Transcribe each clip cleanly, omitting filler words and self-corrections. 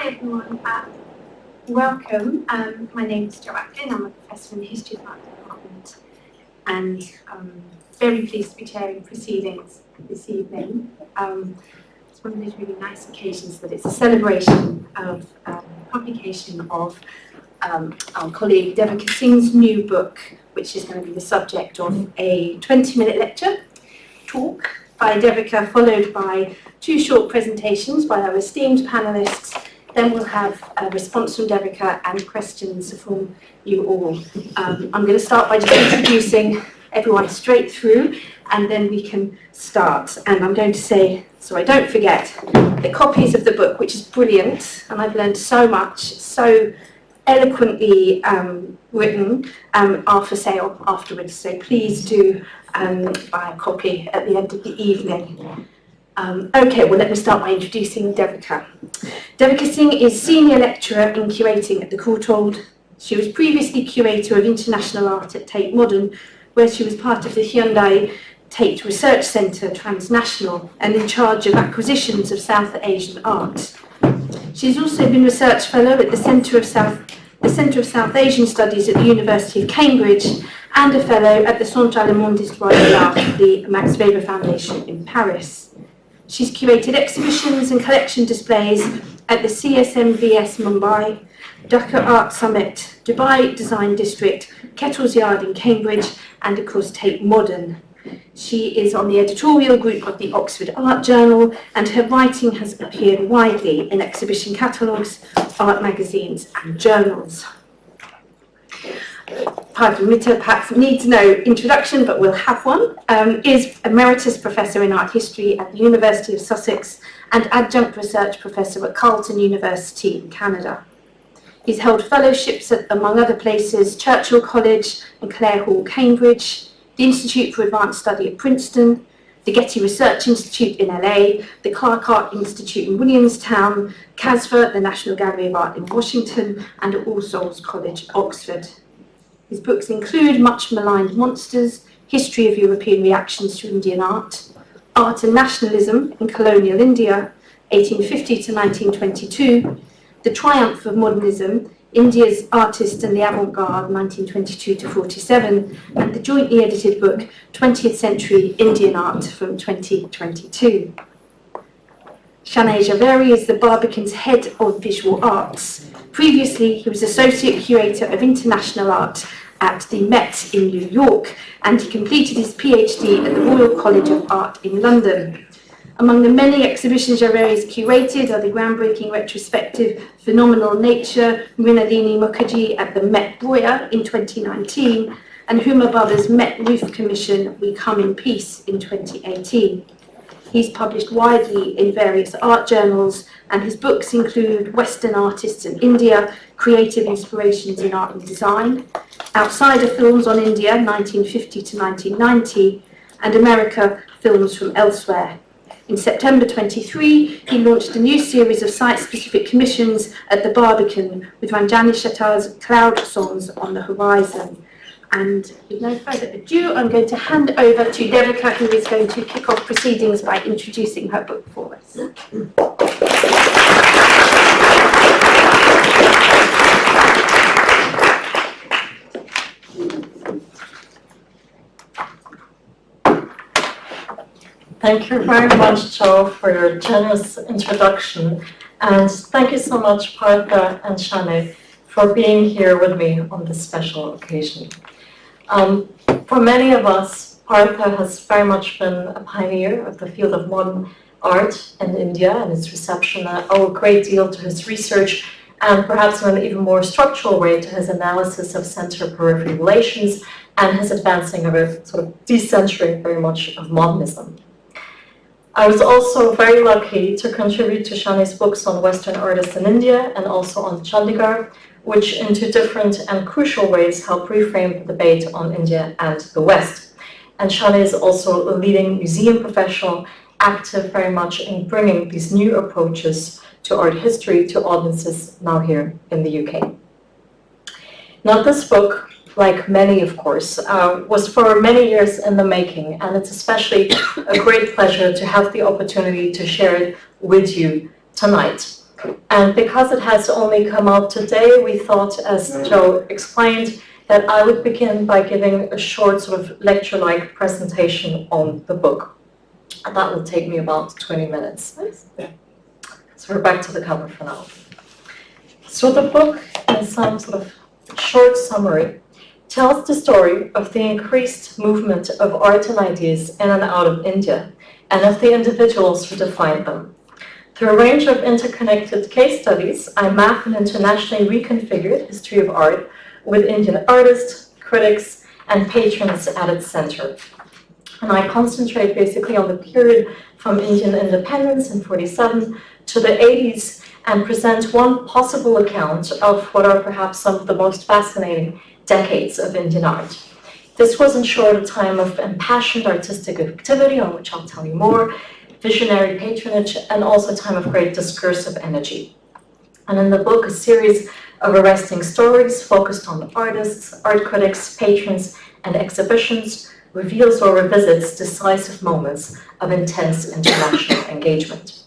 Hi everyone, welcome. My name is Jo Aplin. I'm a professor in the History of Art Department and very pleased to be chairing proceedings this evening. It's one of those really nice occasions that it's a celebration of publication of our colleague Devika Singh's new book, which is going to be the subject of a 20-minute lecture talk by Devika, followed by 2 short presentations by our esteemed panelists. Then we'll have a response from Devika and questions from you all. I'm going to start by just introducing everyone straight through, and then we can start. And I'm going to say, so I don't forget, the copies of the book, which is brilliant, and I've learned so much, so eloquently written, are for sale afterwards. So please do buy a copy at the end of the evening. Okay, well, let me start by introducing Devika. Devika Singh is Senior Lecturer in Curating at the Courtauld. She was previously Curator of International Art at Tate Modern, where she was part of the Hyundai Tate Research Centre Transnational and in charge of acquisitions of South Asian art. She's also been Research Fellow at the Centre of South Asian Studies at the University of Cambridge and a Fellow at the Centre Allemand d'Histoire de l'Art, the Max Weber Foundation in Paris. She's curated exhibitions and collection displays at the CSMVS Mumbai, Dhaka Art Summit, Dubai Design District, Kettle's Yard in Cambridge, and of course Tate Modern. She is on the editorial group of the Oxford Art Journal, and her writing has appeared widely in exhibition catalogues, art magazines, and journals. Pardon me, perhaps needs no introduction, but we'll have one, is Emeritus Professor in Art History at the University of Sussex and Adjunct Research Professor at Carleton University in Canada. He's held fellowships at, among other places, Churchill College and Clare Hall, Cambridge, the Institute for Advanced Study at Princeton, the Getty Research Institute in LA, the Clark Art Institute in Williamstown, CASVA, the National Gallery of Art in Washington, and at All Souls College, Oxford. His books include Much Maligned Monsters, History of European Reactions to Indian Art, Art and Nationalism in Colonial India, 1850 to 1922, The Triumph of Modernism, India's Artist and the Avant-Garde, 1922 to 47, and the jointly edited book, 20th Century Indian Art from 2022. Shanay Javeri is the Barbican's Head of Visual Arts. Previously, he was Associate Curator of International Art at the Met in New York, and he completed his PhD at the Royal College of Art in London. Among the many exhibitions Javeri has curated are the groundbreaking retrospective Phenomenal Nature, Mrinalini Mukherjee at the Met Breuer in 2019, and Huma Babba's Met Roof Commission We Come in Peace in 2018. He's published widely in various art journals, and his books include Western Artists in India, Creative Inspirations in Art and Design, Outsider Films on India, 1950 to 1990, and America, Films from Elsewhere. In September 23, he launched a new series of site-specific commissions at the Barbican with Ranjani Shattar's Cloud Songs on the Horizon. And with no further ado, I'm going to hand over to Devika, who is going to kick off proceedings by introducing her book for us. Thank you very much, Jo, for your generous introduction. And thank you so much, Partha and Shanay, for being here with me on this special occasion. For many of us, Partha has very much been a pioneer of the field of modern art in India and its reception. I owe a great deal to his research and perhaps in an even more structural way to his analysis of center-periphery relations and his advancing of a sort of decentering very much of modernism. I was also very lucky to contribute to Shanay's books on Western artists in India and also on Chandigarh, which in 2 different and crucial ways help reframe the debate on India and the West. And Shanay is also a leading museum professional, active very much in bringing these new approaches to art history to audiences now here in the UK. Now, this book, like many, of course, was for many years in the making, and it's especially a great pleasure to have the opportunity to share it with you tonight. And because it has only come out today, we thought, as Joe explained, that I would begin by giving a short sort of lecture-like presentation on the book. And that will take me about 20 minutes. So we're back to the cover for now. So the book, in some sort of short summary, tells the story of the increased movement of art and ideas in and out of India, and of the individuals who defined them. Through a range of interconnected case studies, I map an internationally reconfigured history of art with Indian artists, critics, and patrons at its center. And I concentrate basically on the period from Indian independence in 1947 to the 80s and present one possible account of what are perhaps some of the most fascinating decades of Indian art. This was in short a time of impassioned artistic activity, on which I'll tell you more, visionary patronage, and also a time of great discursive energy. And in the book, a series of arresting stories focused on artists, art critics, patrons, and exhibitions reveals or revisits decisive moments of intense international engagement.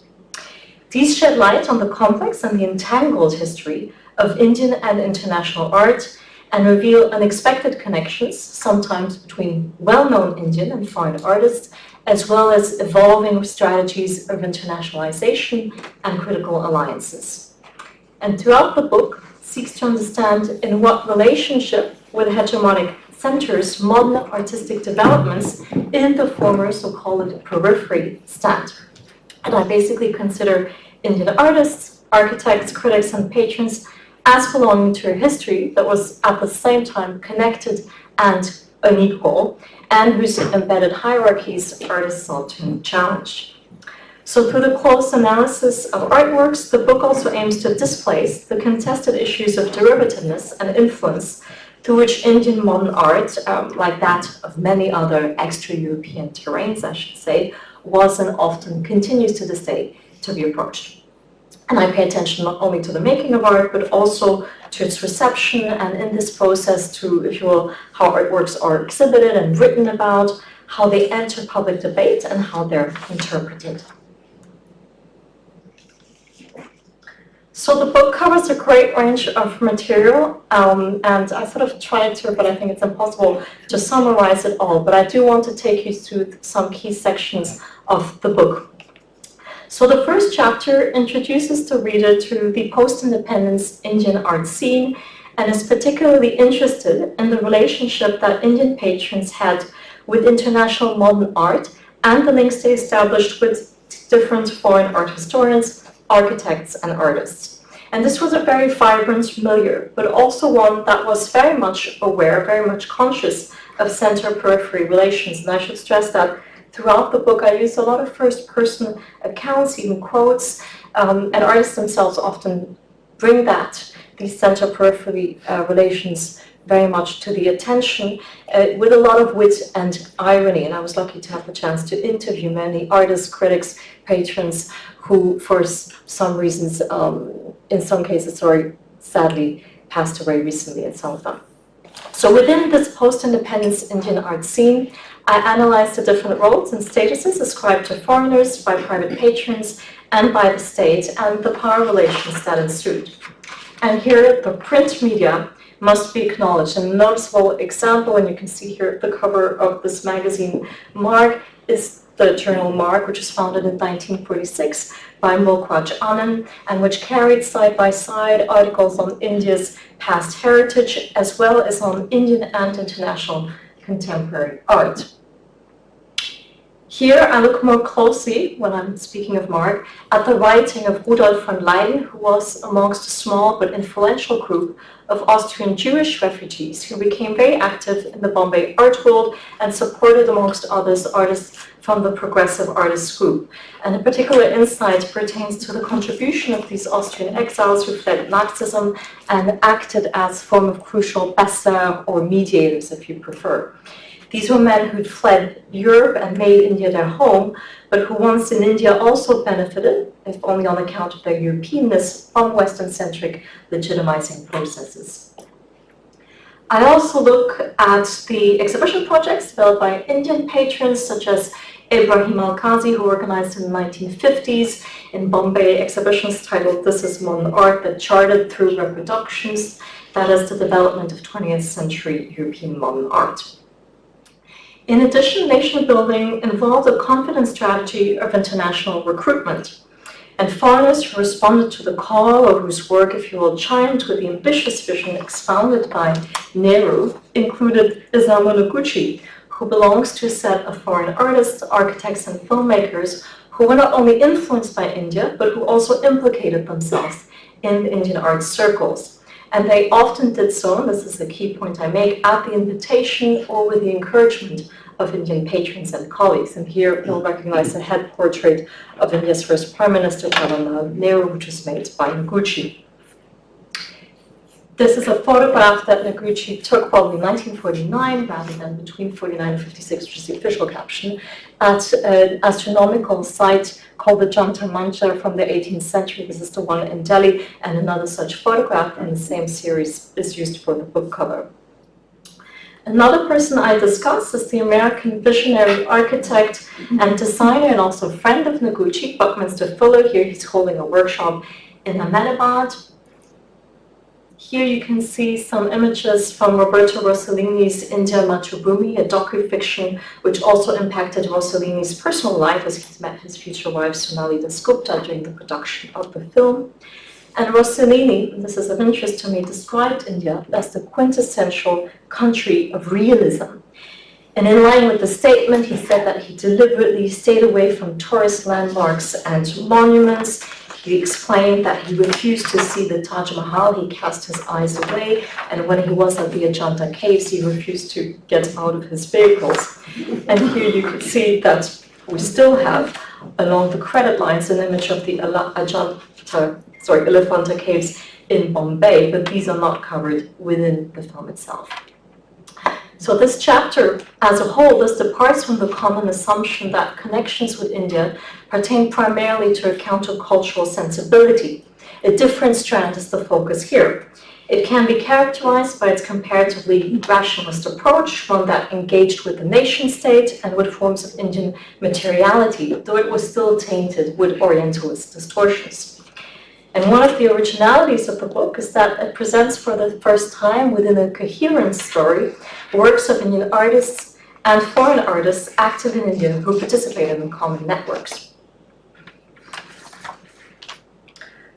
These shed light on the complex and the entangled history of Indian and international art and reveal unexpected connections, sometimes between well-known Indian and foreign artists, as well as evolving strategies of internationalization and critical alliances. And throughout the book, seeks to understand in what relationship with hegemonic centers modern artistic developments in the former so-called periphery stand. And I basically consider Indian artists, architects, critics, and patrons as belonging to a history that was at the same time connected and unequal, and whose embedded hierarchies artists sought to challenge. So through the close analysis of artworks, the book also aims to displace the contested issues of derivativeness and influence through which Indian modern art, like that of many other extra-European terrains, I should say, was and often continues to this day to be approached. And I pay attention not only to the making of art, but also to its reception, and in this process to, if you will, how artworks are exhibited and written about, how they enter public debate, and how they're interpreted. So the book covers a great range of material, and I sort of tried to, but I think it's impossible to summarize it all, but I do want to take you through some key sections of the book. So the first chapter introduces the reader to the post-independence Indian art scene and is particularly interested in the relationship that Indian patrons had with international modern art and the links they established with different foreign art historians, architects, and artists. And this was a very vibrant milieu, but also one that was very much aware, very much conscious of center-periphery relations. And I should stress that throughout the book, I use a lot of first-person accounts, even quotes, and artists themselves often bring these center-periphery relations very much to the attention with a lot of wit and irony. And I was lucky to have the chance to interview many artists, critics, patrons who, for some reasons, in some cases, sadly passed away recently in some of them. So within this post-independence Indian art scene, I analyzed the different roles and statuses ascribed to foreigners by private patrons and by the state, and the power relations that ensued. And here, the print media must be acknowledged. And a noticeable example, and you can see here the cover of this magazine, Mark, is the journal Mark, which was founded in 1946 by Mulk Anand, and which carried side-by-side articles on India's past heritage, as well as on Indian and international contemporary art. Here, I look more closely, when I'm speaking of Mark, at the writing of Rudolf von Leiden, who was amongst a small but influential group of Austrian Jewish refugees who became very active in the Bombay art world and supported, amongst others, artists from the Progressive Artists group. And a particular insight pertains to the contribution of these Austrian exiles who fled Nazism and acted as a form of crucial bassin or mediators, if you prefer. These were men who'd fled Europe and made India their home, but who once in India also benefited, if only on account of their Europeanness, from Western-centric legitimizing processes. I also look at the exhibition projects developed by Indian patrons such as Ibrahim Al-Qazi, who organized in the 1950s in Bombay exhibitions titled This is Modern Art, that charted through reproductions, that is the development of 20th century European modern art. In addition, nation building involved a confident strategy of international recruitment. And foreigners who responded to the call, or whose work, if you will, chimed with the ambitious vision expounded by Nehru, included Isamu Noguchi, who belongs to a set of foreign artists, architects, and filmmakers who were not only influenced by India, but who also implicated themselves in the Indian art circles. And they often did so, and this is a key point I make, at the invitation or with the encouragement of Indian patrons and colleagues. And here you'll recognize the head portrait of India's first Prime Minister, Jawaharlal Nehru, which was made by Noguchi. This is a photograph that Noguchi took probably in 1949, rather than between 49 and 56, which is the official caption, at an astronomical site called the Jantar Mantar from the 18th century. This is the one in Delhi, and another such photograph in the same series is used for the book cover. Another person I discuss is the American visionary architect and designer and also friend of Noguchi, Buckminster Fuller. Here he's holding a workshop in Ahmedabad. Here you can see some images from Roberto Rossellini's India Mathrubhumi, a docu-fiction which also impacted Rossellini's personal life as he met his future wife Sonali Dasgupta during the production of the film. And Rossellini, and this is of interest to me, described India as the quintessential country of realism. And in line with the statement, he said that he deliberately stayed away from tourist landmarks and monuments. He explained that he refused to see the Taj Mahal, he cast his eyes away, and when he was at the Ajanta caves, he refused to get out of his vehicles. And here you can see that we still have, along the credit lines, an image of the Elephanta caves in Bombay, but these are not covered within the film itself. So this chapter as a whole, this departs from the common assumption that connections with India pertain primarily to a countercultural sensibility. A different strand is the focus here. It can be characterized by its comparatively rationalist approach, one that engaged with the nation state and with forms of Indian materiality, though it was still tainted with Orientalist distortions. And one of the originalities of the book is that it presents for the first time within a coherent story works of Indian artists and foreign artists active in India who participated in common networks.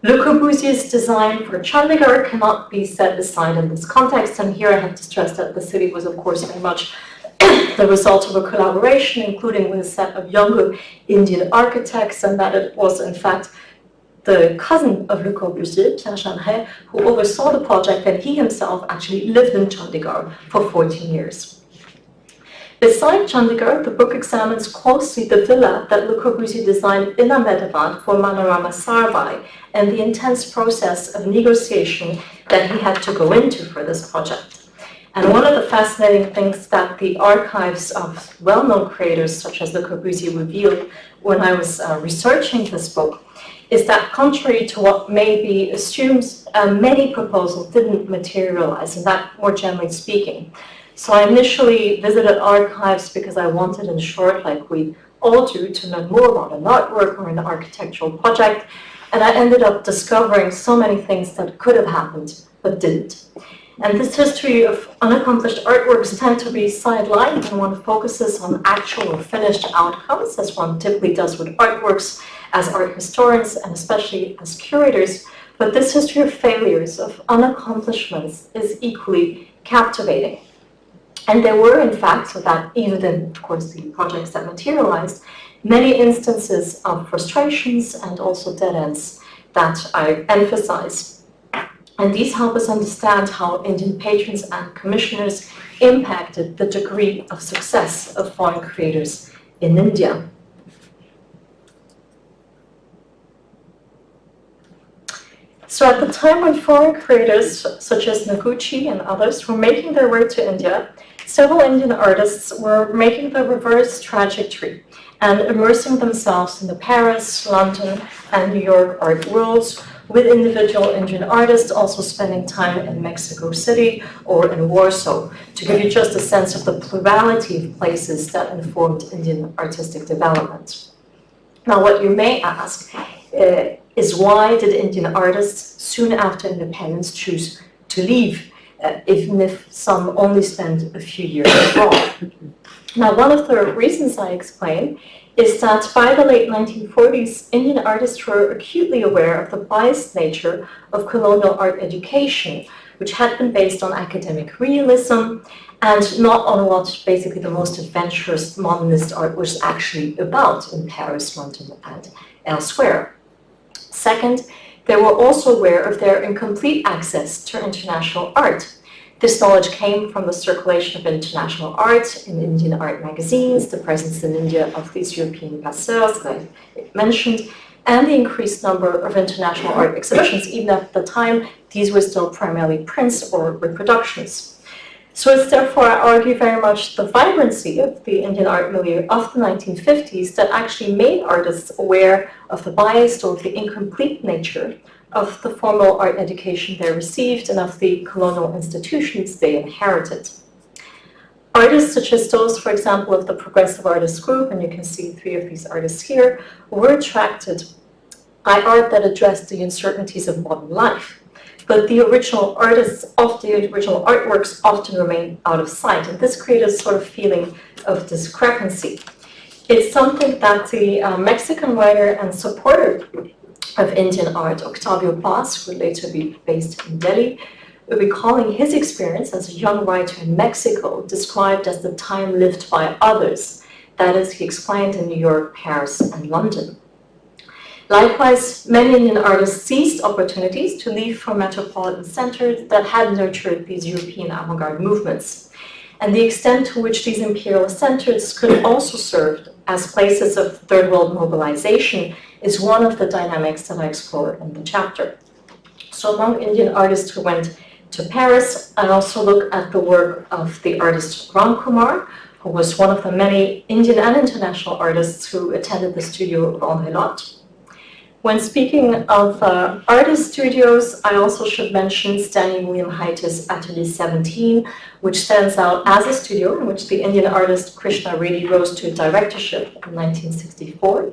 Le Corbusier's design for Chandigarh cannot be set aside in this context, and here I have to stress that the city was, of course, very much the result of a collaboration, including with a set of younger Indian architects, and that it was, in fact, the cousin of Le Corbusier, Pierre Jeanneret, who oversaw the project, and he himself actually lived in Chandigarh for 14 years. Beside Chandigarh, the book examines closely the villa that Le Corbusier designed in Ahmedabad for Manorama Sarbai and the intense process of negotiation that he had to go into for this project. And one of the fascinating things that the archives of well-known creators such as Le Corbusier revealed when I was researching this book is that contrary to what may be assumed, many proposals didn't materialize, and that more generally speaking. So I initially visited archives because I wanted, in short, like we all do, to know more about an artwork or an architectural project, and I ended up discovering so many things that could have happened, but didn't. And this history of unaccomplished artworks tend to be sidelined when one focuses on actual or finished outcomes, as one typically does with artworks as art historians and especially as curators. But this history of failures, of unaccomplishments, is equally captivating. And there were, in fact, so that even in, of course, the projects that materialized, many instances of frustrations and also dead ends that I emphasize. And these help us understand how Indian patrons and commissioners impacted the degree of success of foreign creators in India. So at the time when foreign creators such as Noguchi and others were making their way to India, several Indian artists were making the reverse trajectory and immersing themselves in the Paris, London, and New York art worlds, with individual Indian artists also spending time in Mexico City or in Warsaw, to give you just a sense of the plurality of places that informed Indian artistic development. Now, what you may ask is why did Indian artists soon after independence choose to leave, even if some only spent a few years abroad? Now, one of the reasons I explain is that by the late 1940s, Indian artists were acutely aware of the biased nature of colonial art education, which had been based on academic realism and not on what basically the most adventurous modernist art was actually about in Paris, London, and elsewhere. Second, they were also aware of their incomplete access to international art. This knowledge came from the circulation of international art in Indian art magazines, the presence in India of these European passeurs that I mentioned, and the increased number of international art exhibitions. Even at the time, these were still primarily prints or reproductions. So it's therefore, I argue, very much the vibrancy of the Indian art milieu of the 1950s that actually made artists aware of the biased or the incomplete nature of the formal art education they received and of the colonial institutions they inherited. Artists such as those, for example, of the Progressive Artists Group, and you can see 3 of these artists here, were attracted by art that addressed the uncertainties of modern life. But the original artists of the original artworks often remain out of sight, and this created a sort of feeling of discrepancy. It's something that the Mexican writer and supporter of Indian art, Octavio Paz, who would later be based in Delhi, recalling his experience as a young writer in Mexico, described as the time lived by others. That is, he explained, in New York, Paris, and London. Likewise, many Indian artists seized opportunities to leave for metropolitan centers that had nurtured these European avant-garde movements. And the extent to which these imperial centers could also serve as places of third world mobilization is one of the dynamics that I explore in the chapter. So among Indian artists who went to Paris, I also look at the work of the artist Ram Kumar, who was one of the many Indian and international artists who attended the studio of Henri Lot. When speaking of artist studios, I also should mention Stanley William Hayter's Atelier 17, which stands out as a studio in which the Indian artist Krishna Reddy rose to directorship in 1964.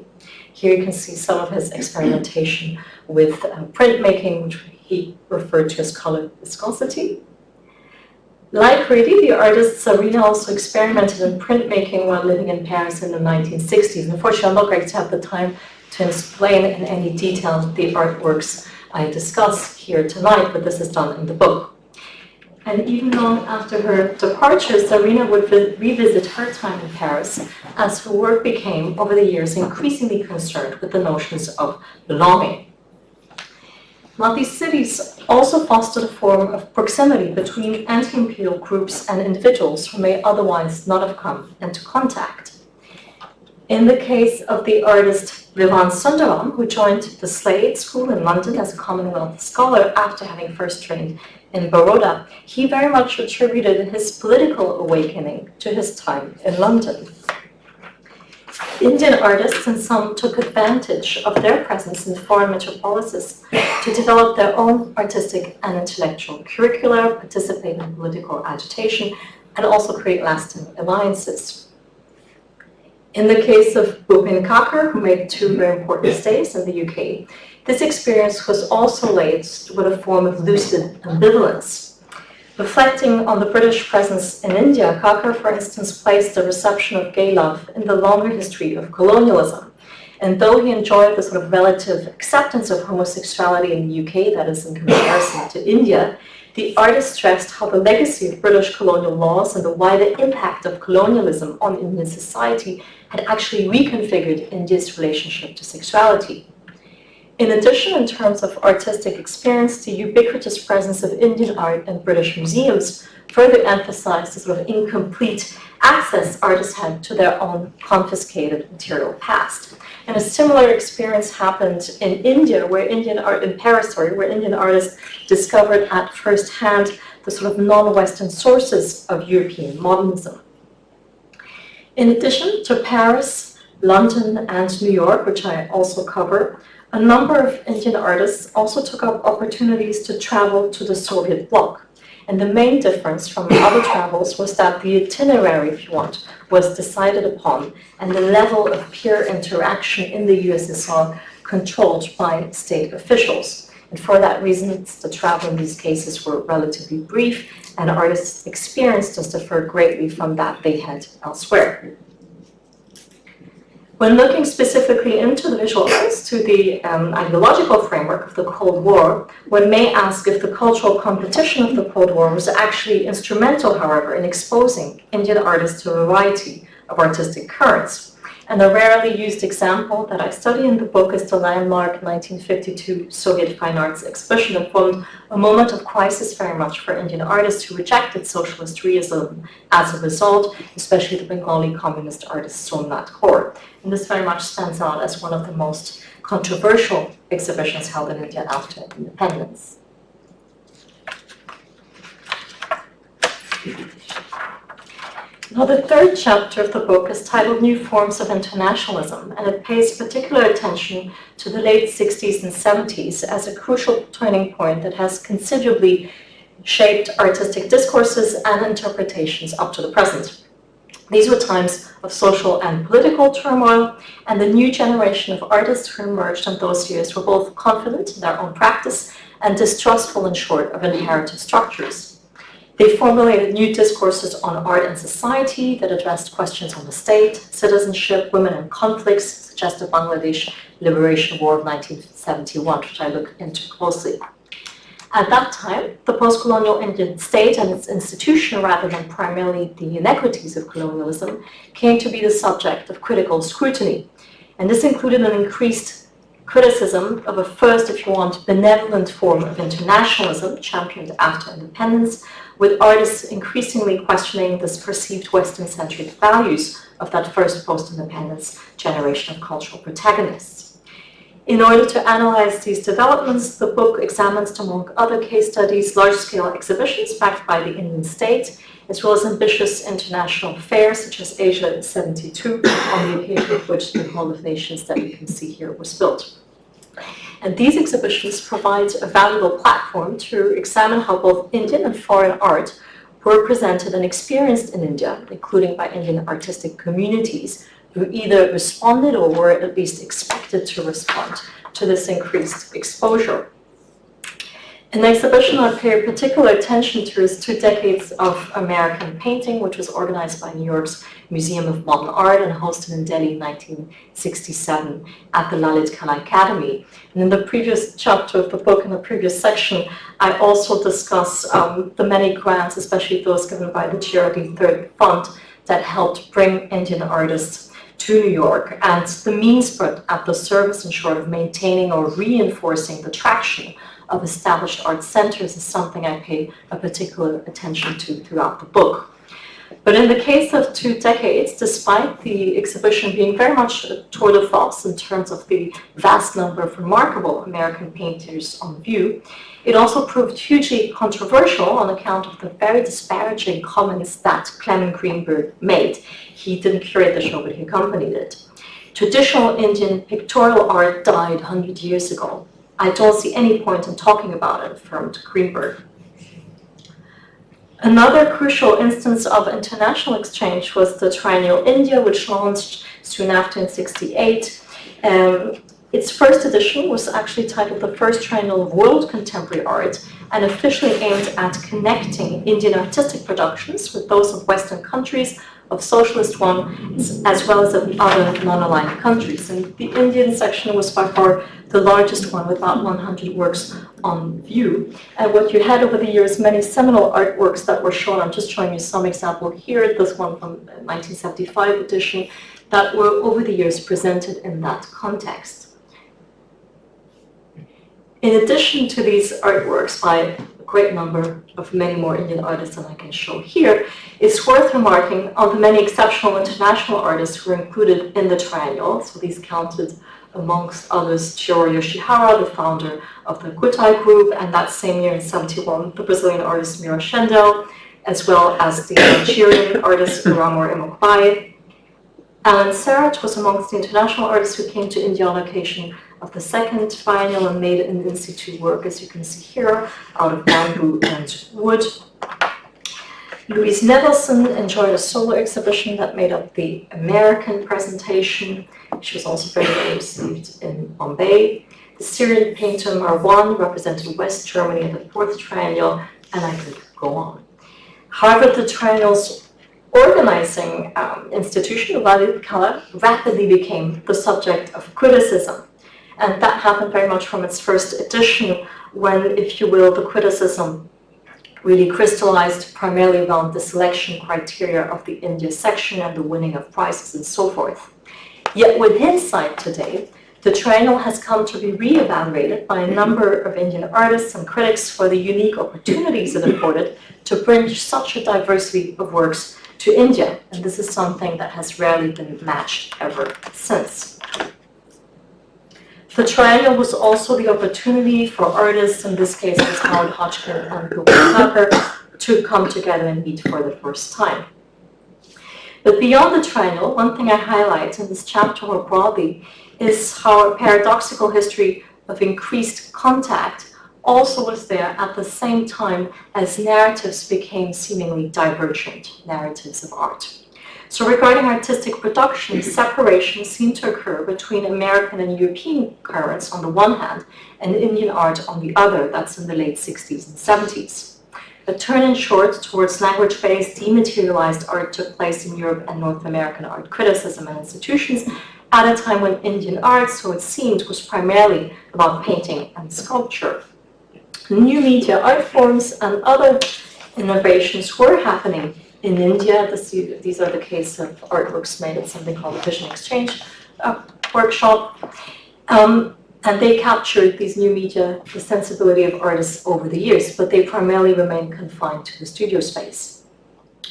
Here you can see some of his experimentation with printmaking, which he referred to as color viscosity. Like Reddy, the artist Zarina also experimented in printmaking while living in Paris in the 1960s. Unfortunately, I'm not going to have the time to explain in any detail the artworks I discuss here tonight, but this is done in the book. And even long after her departure, Zarina would revisit her time in Paris as her work became, over the years, increasingly concerned with the notions of belonging. Now, these cities also fostered a form of proximity between anti-imperial groups and individuals who may otherwise not have come into contact. In the case of the artist Vivan Sundaram, who joined the Slade School in London as a Commonwealth scholar after having first trained in Baroda, he very much attributed his political awakening to his time in London. Indian artists, and some, took advantage of their presence in foreign metropolises to develop their own artistic and intellectual curricula, participate in political agitation, and also create lasting alliances. In the case of Bhupin Kakar, who made 2 very important stays in the UK, this experience was also laced with a form of lucid ambivalence. Reflecting on the British presence in India, Kakar, for instance, placed the reception of gay love in the longer history of colonialism. And though he enjoyed the sort of relative acceptance of homosexuality in the UK, that is in comparison to India, the artist stressed how the legacy of British colonial laws and the wider impact of colonialism on Indian society had actually reconfigured India's relationship to sexuality. In addition, in terms of artistic experience, the ubiquitous presence of Indian art in British museums further emphasized the sort of incomplete access artists had to their own confiscated material past. And a similar experience happened in India, where in Paris, where Indian artists discovered at first hand the sort of non-Western sources of European modernism. In addition to Paris, London and New York, which I also cover, a number of Indian artists also took up opportunities to travel to the Soviet bloc. And the main difference from other travels was that the itinerary, if you want, was decided upon, and the level of peer interaction in the USSR controlled by state officials. And for that reason, the travel in these cases were relatively brief, and artists' experiences differed greatly from that they had elsewhere. When looking specifically into the visual arts, to the ideological framework of the Cold War, one may ask if the cultural competition of the Cold War was actually instrumental, however, in exposing Indian artists to a variety of artistic currents. And a rarely used example that I study in the book is the landmark 1952 Soviet Fine Arts exhibition that formed a moment of crisis very much for Indian artists who rejected socialist realism as a result, especially the Bengali communist artist Somnath Kaur. And this very much stands out as one of the most controversial exhibitions held in India after independence. Now, the third chapter of the book is titled New Forms of Internationalism, and it pays particular attention to the late 60s and 70s as a crucial turning point that has considerably shaped artistic discourses and interpretations up to the present. These were times of social and political turmoil, and the new generation of artists who emerged in those years were both confident in their own practice and distrustful, in short, of inherited structures. They formulated new discourses on art and society that addressed questions on the state, citizenship, women and conflicts, such as the Bangladesh Liberation War of 1971, which I look into closely. At that time, the post-colonial Indian state and its institution, rather than primarily the inequities of colonialism, came to be the subject of critical scrutiny. And this included an increased criticism of a first, if you want, benevolent form of internationalism championed after independence, with artists increasingly questioning this perceived Western-centric values of that first post-independence generation of cultural protagonists. In order to analyze these developments, the book examines, among other case studies, large-scale exhibitions backed by the Indian state, as well as ambitious international fairs such as Asia 72, on the occasion of which the Hall of Nations that you can see here was built. And these exhibitions provide a valuable platform to examine how both Indian and foreign art were presented and experienced in India, including by Indian artistic communities who either responded or were at least expected to respond to this increased exposure. An exhibition I pay particular attention to is 2 decades of American painting, which was organized by New York's Museum of Modern Art and hosted in Delhi in 1967 at the Lalit Kala Academy. And in the previous chapter of the book, in the previous section, I also discuss the many grants, especially those given by the GRD Third Fund, that helped bring Indian artists to New York, and the means put at the service, in short, of maintaining or reinforcing the traction of established art centers is something I pay a particular attention to throughout the book. But in the case of 2 decades, despite the exhibition being very much a tour de force in terms of the vast number of remarkable American painters on view, it also proved hugely controversial on account of the very disparaging comments that Clement Greenberg made. He didn't curate the show, but he accompanied it. Traditional Indian pictorial art died 100 years ago. I don't see any point in talking about it, affirmed Greenberg. Another crucial instance of international exchange was the Triennial India, which launched soon after in 1968. Its first edition was actually titled the First Triennial of World Contemporary Art and officially aimed at connecting Indian artistic productions with those of Western countries, of socialist ones, as well as of other non-aligned countries. And the Indian section was by far the largest one, with about 100 works on view. And what you had over the years, many seminal artworks that were shown. I'm just showing you some example here, this one from 1975 edition, that were over the years presented in that context. In addition to these artworks by a great number of many more Indian artists than I can show here, it's worth remarking on the many exceptional international artists who were included in the triennial. So these counted, amongst others, Chiro Yoshihara, the founder of the Kutai Group, and that same year in 1971, the Brazilian artist Mira Schendel, as well as the Nigerian artist Uramor Imokbai. And Sarraj was amongst the international artists who came to India on occasion of the second biennial and made an in situ work, as you can see here, out of bamboo and wood. Louise Nevelson enjoyed a solo exhibition that made up the American presentation. She was also very well received in Bombay. The Syrian painter Marwan represented West Germany in the fourth triennial, and I could go on. However, the triennial's organizing institution, Walid Kala, rapidly became the subject of criticism. And that happened very much from its first edition, when, if you will, the criticism really crystallized primarily around the selection criteria of the India section and the winning of prizes and so forth. Yet with hindsight today, the triennial has come to be re-evaluated by a number of Indian artists and critics for the unique opportunities it afforded to bring such a diversity of works to India. And this is something that has rarely been matched ever since. The triennial was also the opportunity for artists, in this case it was Howard Hodgkin and Gopal Thakur, to come together and meet for the first time. But beyond the triennial, one thing I highlight in this chapter more broadly is how a paradoxical history of increased contact also was there at the same time as narratives became seemingly divergent, narratives of art. So regarding artistic production, separation seemed to occur between American and European currents on the one hand, and Indian art on the other, that's in the late 60s and 70s. A turn, in short, towards language-based, dematerialized art took place in Europe and North American art criticism and institutions at a time when Indian art, so it seemed, was primarily about painting and sculpture. New media art forms and other innovations were happening in India. These are the case of artworks made at something called the Vision Exchange workshop. And they captured these new media, the sensibility of artists over the years, but they primarily remained confined to the studio space.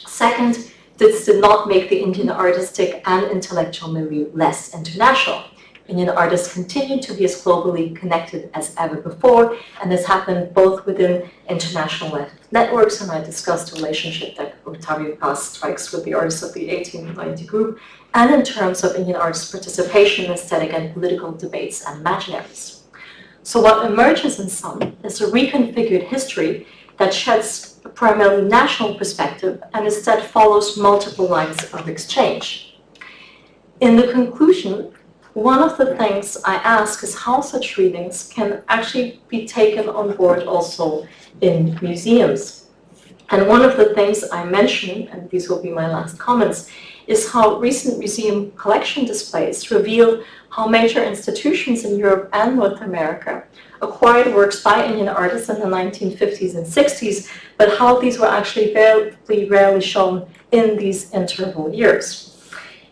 Second, this did not make the Indian artistic and intellectual milieu less international. Indian artists continued to be as globally connected as ever before, and this happened both within international networks, and I discussed the relationship that Octavio Paz strikes with the artists of the 1890 group, and in terms of Indian artists' participation in aesthetic and political debates and imaginaries. So what emerges in some is a reconfigured history that sheds a primarily national perspective and instead follows multiple lines of exchange. In the conclusion, one of the things I ask is how such readings can actually be taken on board also in museums. And one of the things I mention, and these will be my last comments, is how recent museum collection displays reveal how major institutions in Europe and North America acquired works by Indian artists in the 1950s and 60s, but how these were actually very rarely shown in these interval years.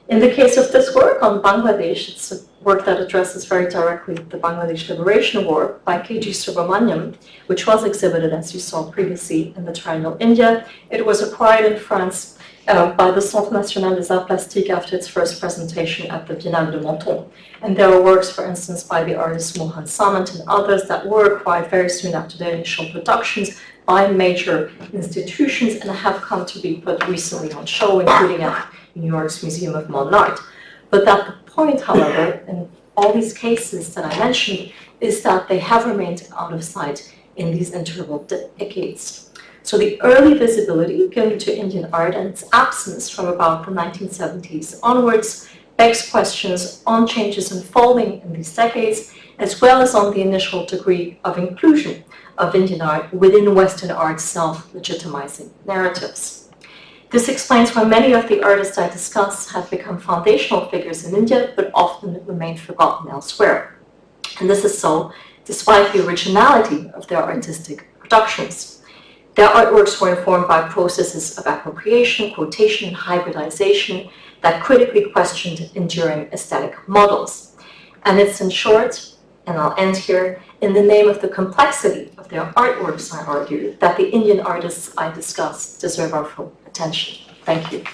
In the case of this work on Bangladesh, it's a work that addresses very directly the Bangladesh Liberation War by K.G. Subramanyan, which was exhibited, as you saw previously, in the Triennial India. It was acquired in France by the Centre National des Arts Plastiques after its first presentation at the Biennale de Menton. And there are works, for instance, by the artist Mohan Samant and others that were acquired very soon after their initial productions by major institutions and have come to be put recently on show, including at New York's Museum of Modern Art. But that the point, however, in all these cases that I mentioned, is that they have remained out of sight in these interval decades. So the early visibility given to Indian art and its absence from about the 1970s onwards begs questions on changes unfolding in these decades, as well as on the initial degree of inclusion of Indian art within Western art's self-legitimizing narratives. This explains why many of the artists I discuss have become foundational figures in India, but often remain forgotten elsewhere. And this is so despite the originality of their artistic productions. Their artworks were informed by processes of appropriation, quotation, and hybridization that critically questioned enduring aesthetic models. And it's in short, and I'll end here, in the name of the complexity of their artworks, I argue, that the Indian artists I discuss deserve our full attention. Thank you.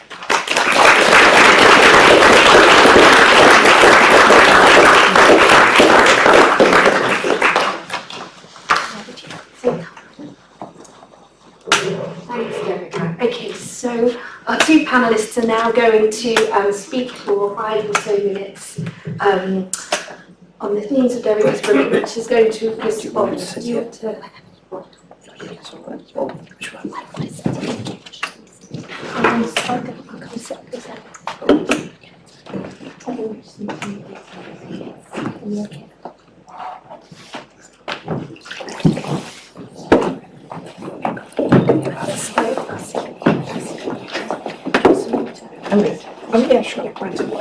Thanks, Devika. Okay, so Our two panellists are now going to speak for 5 or so minutes on the themes of Devika's book, which is going to respond to... Oh, yeah, sure. Right. That's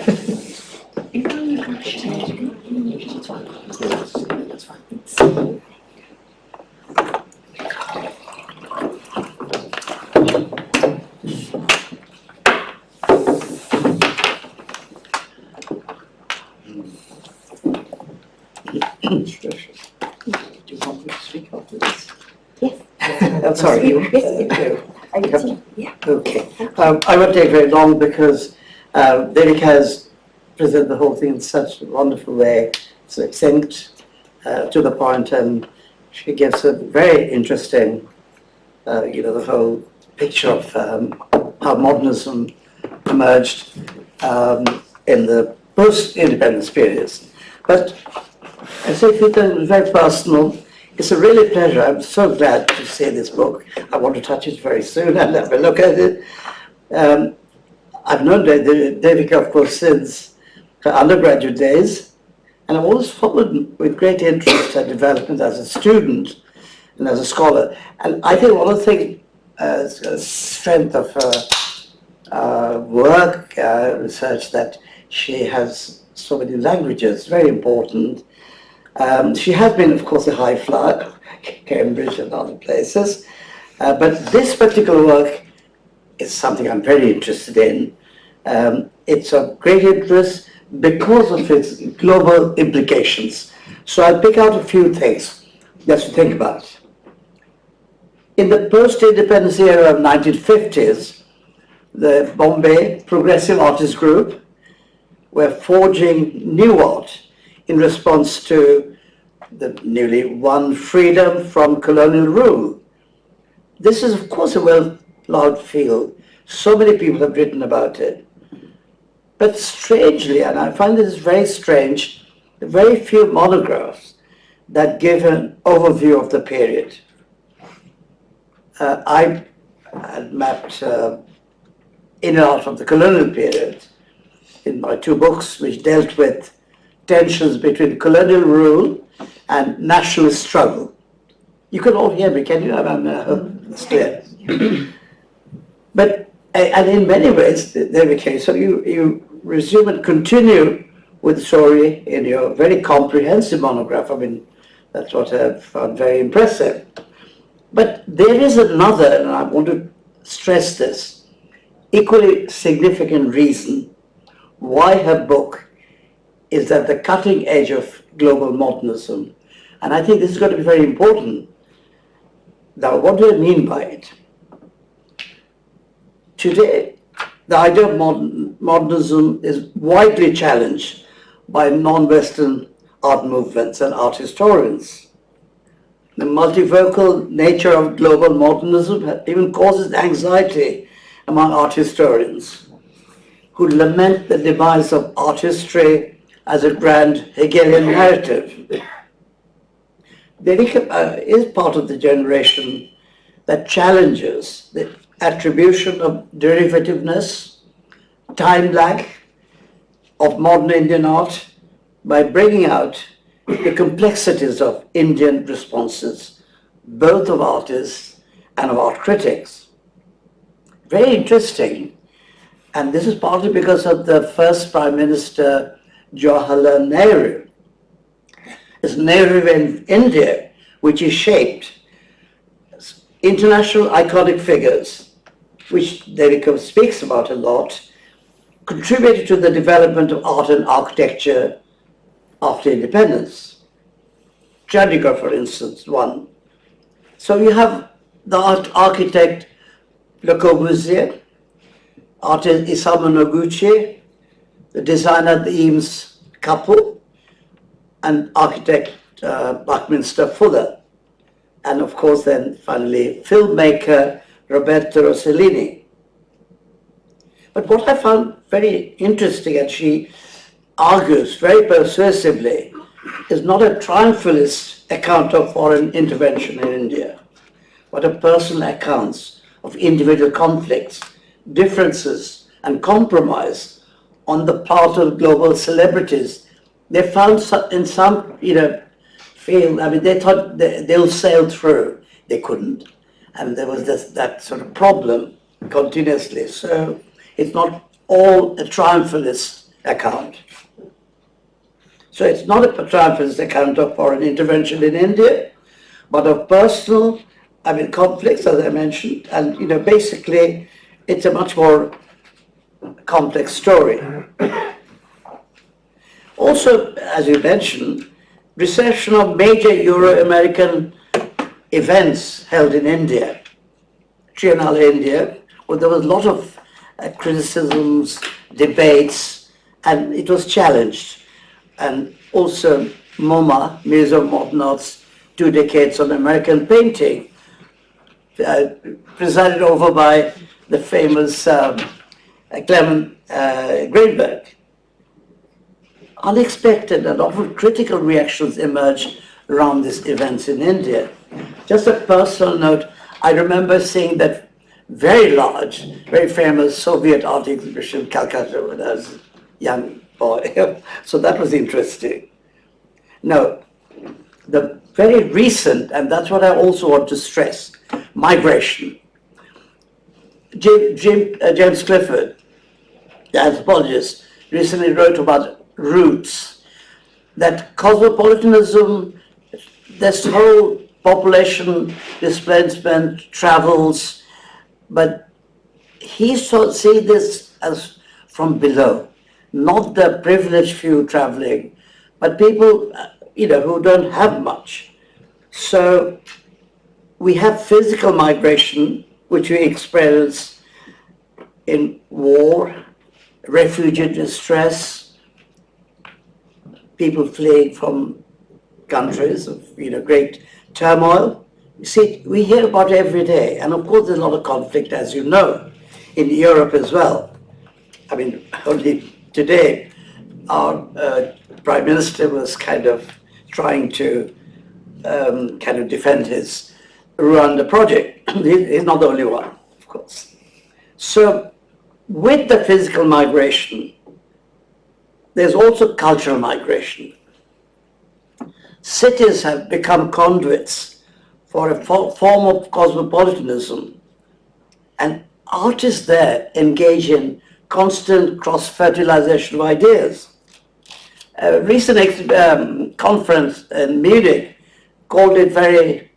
fine. Do you want me to speak after this? Yes. I'm sorry. Yes. Are you team? Yeah. Okay. I won't take very long because Devika has presented the whole thing in such a wonderful way, succinct, to the point, and she gives a very interesting, the whole picture of how modernism emerged in the post-independence periods. But I say it's very personal. It's a really pleasure. I'm so glad to see this book. I want to touch it very soon and have a look at it. I've known Devika, of course, since her undergraduate days, and I've always followed with great interest her development as a student and as a scholar. And I think one of the things, strength of her work, research, that she has so many languages, very important. She has been, of course, a high flyer, Cambridge and other places, but this particular work is something I'm very interested in. It's of great interest because of its global implications. So I'll pick out a few things just to think about. In the post-independence era of 1950s, the Bombay Progressive Artists Group were forging new art in response to the newly won freedom from colonial rule. This is, of course, a well-loved field. So many people have written about it. But strangely, and I find this very strange, very few monographs that give an overview of the period. I had mapped in and out of the colonial period in my 2 books, which dealt with tensions between colonial rule and nationalist struggle. You can all hear me, can you? It's clear. But, and in many ways, Devika, so you resume and continue with the story in your very comprehensive monograph. I mean, that's what I found very impressive. But there is another, and I want to stress this, equally significant reason why her book is at the cutting edge of global modernism. And I think this is going to be very important. Now, what do I mean by it? Today, the idea of modernism is widely challenged by non-Western art movements and art historians. The multivocal nature of global modernism even causes anxiety among art historians who lament the demise of art history as a grand Hegelian narrative. Devika is part of the generation that challenges the attribution of derivativeness, time lag of modern Indian art by bringing out the complexities of Indian responses, both of artists and of art critics. Very interesting, and this is partly because of the first Prime Minister, Jawaharlal Nehru. It's Nehru in India, which is shaped international iconic figures, which Devika speaks about a lot, contributed to the development of art and architecture after independence. Chandigarh, for instance, one. So you have the architect Le Corbusier, artist Isamu Noguchi, the designer the Eames couple, and architect Buckminster Fuller, and of course then finally filmmaker Roberto Rossellini. But what I found very interesting, and she argues very persuasively, is not a triumphalist account of foreign intervention in India, but a personal accounts of individual conflicts, differences, and compromise on the part of global celebrities. They found in some, field, they thought they'll sail through. They couldn't. And there was that sort of problem continuously. So it's not all a triumphalist account. So it's not a triumphalist account of foreign intervention in India, but of personal, conflicts, as I mentioned, and, basically it's a much more complex story. Also, as you mentioned, reception of major Euro-American events held in India, Triennale India, where there was a lot of criticisms, debates, and it was challenged. And also MoMA, Museum of Modern Art's 2 decades on American painting, presided over by the famous Clement Greenberg. Unexpected and often critical reactions emerged around these events in India. Just a personal note, I remember seeing that very large, very famous Soviet art exhibition in Calcutta when I was a young boy. So that was interesting. Now, the very recent, and that's what I also want to stress, migration. James Clifford, the anthropologist, recently wrote about roots, that cosmopolitanism, this whole population displacement, travels, but he see this as from below, not the privileged few traveling, but people, who don't have much. So we have physical migration, which we experience in war, refugee distress, people fleeing from countries of great turmoil. You see, we hear about it every day, and of course there's a lot of conflict, as you know, in Europe as well. Only today our Prime Minister was kind of trying to defend his Rwanda project. He's not the only one, of course. So with the physical migration, there's also cultural migration. Cities have become conduits for a form of cosmopolitanism, and artists there engage in constant cross-fertilization of ideas. A recent conference in Munich called it very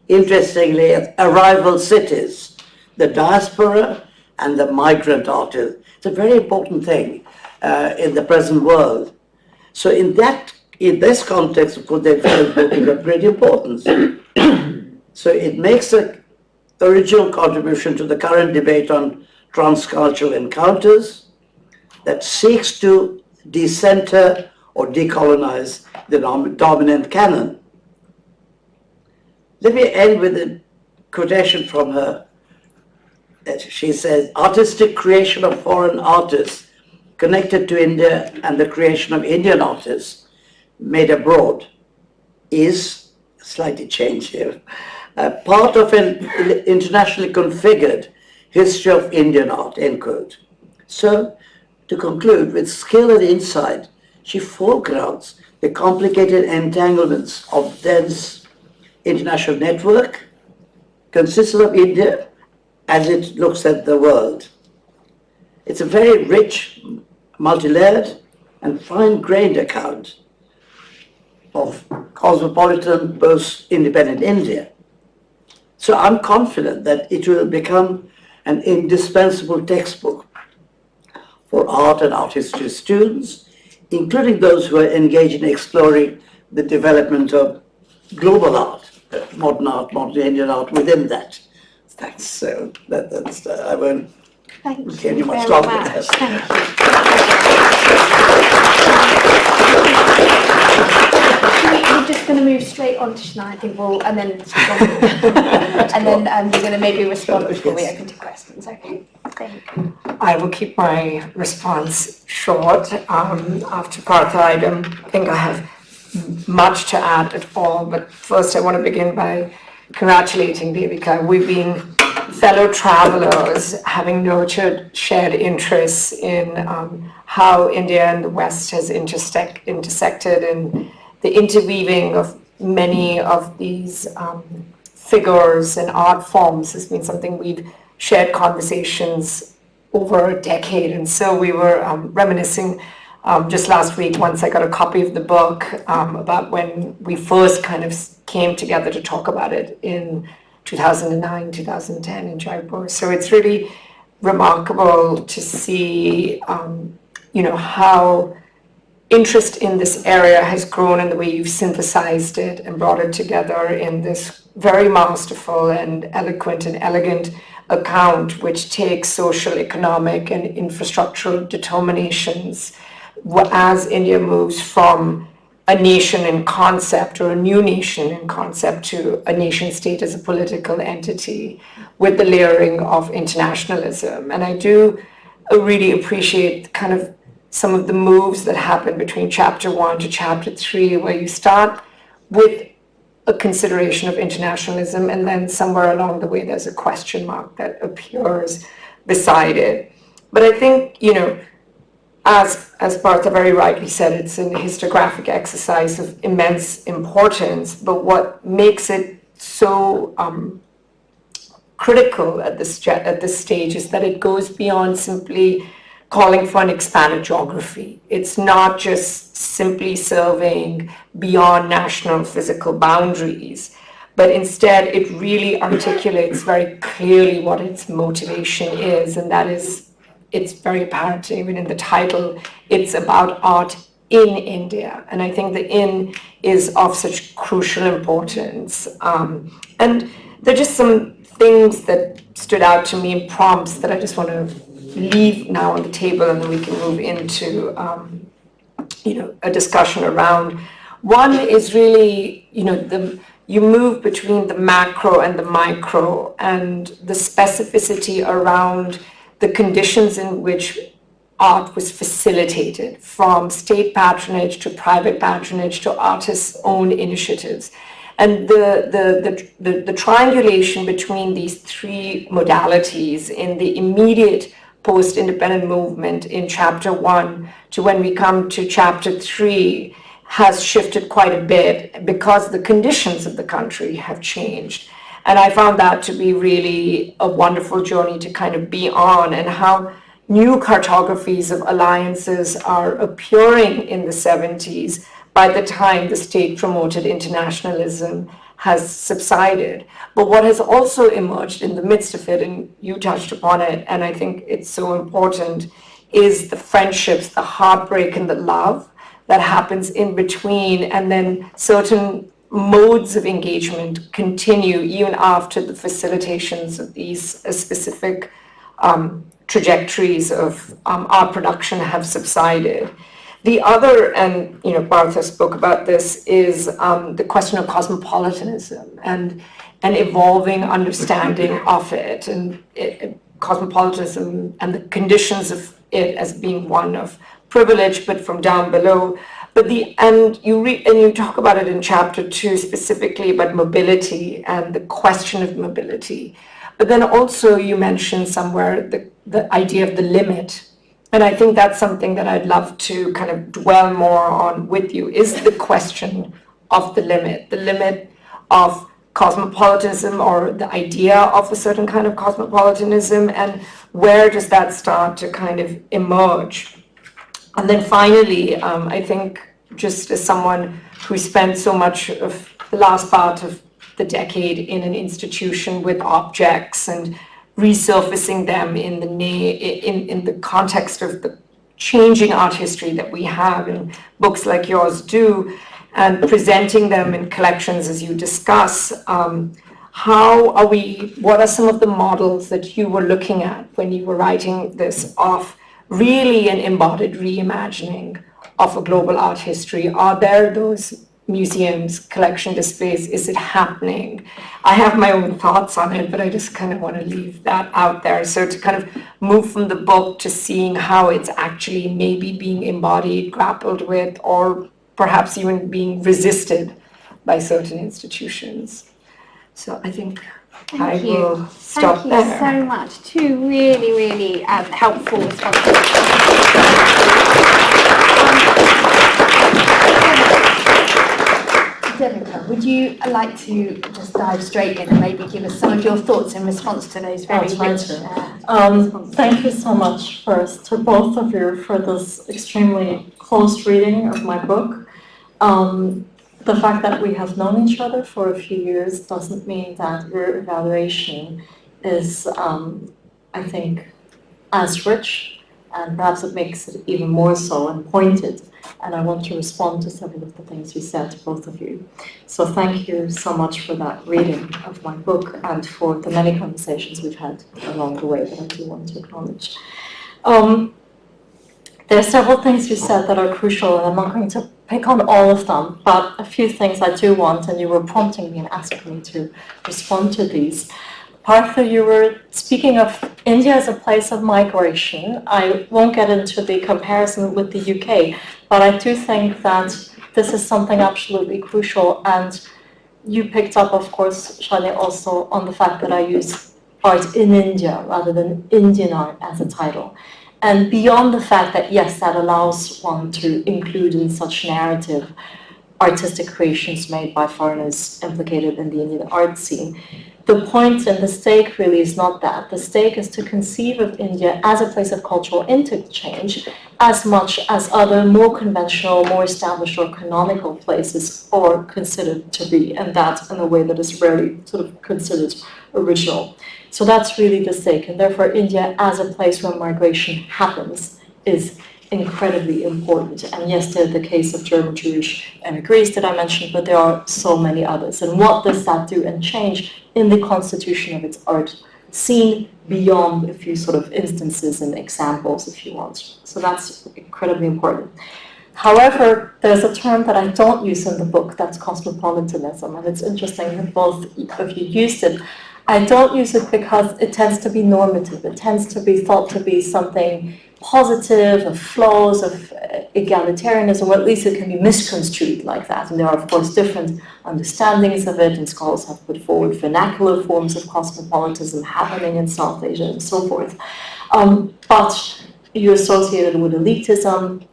interestingly arrival cities, the diaspora and the migrant artist. It's a very important thing in the present world. So in this context, of course, they've been of great importance. So it makes an original contribution to the current debate on transcultural encounters that seeks to decenter or decolonize the dominant canon. Let me end with a quotation from her. She says, artistic creation of foreign artists connected to India and the creation of Indian artists made abroad is, slightly changed here, part of an internationally configured history of Indian art, end quote. So, to conclude, with skill and insight, she foregrounds the complicated entanglements of dense international network consistent of India as it looks at the world. It's a very rich, multi-layered, and fine-grained account of cosmopolitan, post-independent India. So I'm confident that it will become an indispensable textbook for art and art history students, including those who are engaged in exploring the development of global art, modern Indian art within that. Thanks. So that's I won't give you much longer. Thank you. We're just going to move straight on to Sinead, I think and then we're going to maybe respond before we open to questions. Okay. think? I will keep my response short. After Partha, I don't think I have much to add at all, but first I want to begin by congratulating Devika. We've been fellow travelers, having nurtured shared interests in how India and the West has intersected, and the interweaving of many of these figures and art forms has been something we've shared conversations over a decade. And so we were reminiscing just last week, once I got a copy of the book, about when we first kind of came together to talk about it in 2009, 2010 in Jaipur. So it's really remarkable to see, how interest in this area has grown and the way you've synthesized it and brought it together in this very masterful and eloquent and elegant account, which takes social, economic, and infrastructural determinations as India moves from a nation in concept or a new nation in concept to a nation state as a political entity with the layering of internationalism. And I do really appreciate kind of some of the moves that happen between chapter 1 to chapter 3, where you start with a consideration of internationalism, and then somewhere along the way there's a question mark that appears beside it. But I think, as Partha very rightly said, it's an historiographic exercise of immense importance, but what makes it so critical at this stage is that it goes beyond simply calling for an expanded geography. It's not just simply serving beyond national physical boundaries, but instead it really articulates very clearly what its motivation is, and that is, it's very apparent even in the title, it's about art in India. And I think the "in" is of such crucial importance. And there are just some things that stood out to me in prompts that I just want to leave now on the table, and then we can move into a discussion around. One is really, you move between the macro and the micro, and the specificity around the conditions in which art was facilitated, from state patronage to private patronage to artists' own initiatives. And the triangulation between these three modalities in the immediate post-independent movement in chapter 1 to when we come to chapter 3 has shifted quite a bit because the conditions of the country have changed. And I found that to be really a wonderful journey to kind of be on, and how new cartographies of alliances are appearing in the 70s by the time the state-promoted internationalism has subsided. But what has also emerged in the midst of it, and you touched upon it, and I think it's so important, is the friendships, the heartbreak, and the love that happens in between, and then certain modes of engagement continue even after the facilitations of these specific trajectories of art production have subsided. The other, and Partha spoke about this, is the question of cosmopolitanism and an evolving understanding of it, and cosmopolitanism and the conditions of it as being one of privilege, but from down below. But you talk about it in chapter 2 specifically about mobility and the question of mobility. But then also you mentioned somewhere the idea of the limit. And I think that's something that I'd love to kind of dwell more on with you, is the question of the limit of cosmopolitanism, or the idea of a certain kind of cosmopolitanism, and where does that start to kind of emerge. And then finally, I think just as someone who spent so much of the last part of the decade in an institution with objects and resurfacing them in the context of the changing art history that we have, and books like yours do, and presenting them in collections as you discuss, what are some of the models that you were looking at when you were writing this of really an embodied reimagining of a global art history? Are there those museums, collection displays? Is it happening? I have my own thoughts on it, but I just kind of want to leave that out there. So to kind of move from the book to seeing how it's actually maybe being embodied, grappled with, or perhaps even being resisted by certain institutions. So I think I will stop there. Thank you so much. Two really, really helpful responses. Devika, would you like to just dive straight in and maybe give us some of your thoughts in response to those very I'll try rich to. Thank you so much first to both of you for this extremely close reading of my book. The fact that we have known each other for a few years doesn't mean that your evaluation is, I think, as rich, and perhaps it makes it even more so and pointed. And I want to respond to several of the things you said, both of you. So thank you so much for that reading of my book and for the many conversations we've had along the way that I do want to acknowledge. There are several things you said that are crucial, and I'm not going to pick on all of them, but a few things I do want, and you were prompting me and asking me to respond to these. Partha, you were speaking of India as a place of migration. I won't get into the comparison with the UK, but I do think that this is something absolutely crucial, and you picked up, of course, Shani, also on the fact that I use art in India rather than Indian art as a title. And beyond the fact that, yes, that allows one to include in such narrative artistic creations made by foreigners implicated in the Indian art scene, the point and the stake really is not that. The stake is to conceive of India as a place of cultural interchange as much as other more conventional, more established or canonical places are considered to be, and that in a way that is rarely sort of considered original. So that's really the stake, and therefore India as a place where migration happens is incredibly important. And yes, there's the case of German Jewish emigres that I mentioned, but there are so many others. And what does that do and change in the constitution of its art scene beyond a few sort of instances and examples, if you want? So that's incredibly important. However, there's a term that I don't use in the book, that's cosmopolitanism, and it's interesting that both of you used it. I don't use it because it tends to be normative. It tends to be thought to be something positive, of flows, of egalitarianism, or at least it can be misconstrued like that. And there are, of course, different understandings of it, and scholars have put forward vernacular forms of cosmopolitanism happening in South Asia and so forth. But you associate it with elitism,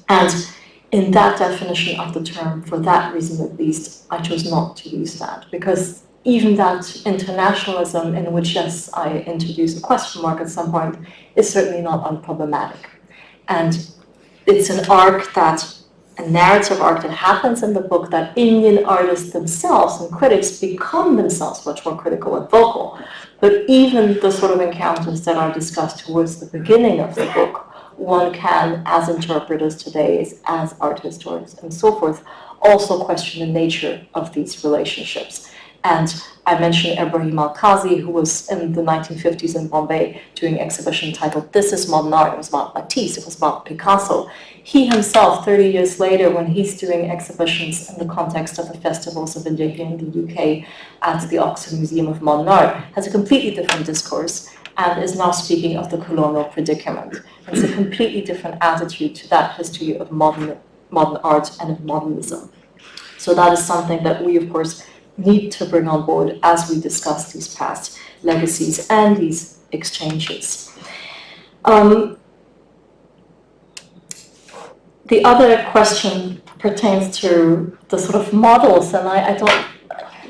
and in that definition of the term, for that reason at least, I chose not to use that, because even that internationalism, in which, yes, I introduce a question mark at some point, is certainly not unproblematic. And it's an arc that, a narrative arc that happens in the book, that Indian artists themselves and critics become themselves much more critical and vocal. But even the sort of encounters that are discussed towards the beginning of the book, one can, as interpreters today, as art historians and so forth, also question the nature of these relationships. And I mentioned Ibrahim Al-Qazi, who was in the 1950s in Bombay doing an exhibition titled This is Modern Art. It was about Matisse, it was about Picasso. He himself, 30 years later, when he's doing exhibitions in the context of the festivals of India here in the UK at the Oxford Museum of Modern Art, has a completely different discourse and is now speaking of the colonial predicament. It's a completely different attitude to that history of modern art and of modernism. So that is something that we, of course, need to bring on board as we discuss these past legacies and these exchanges. The other question pertains to the sort of models, and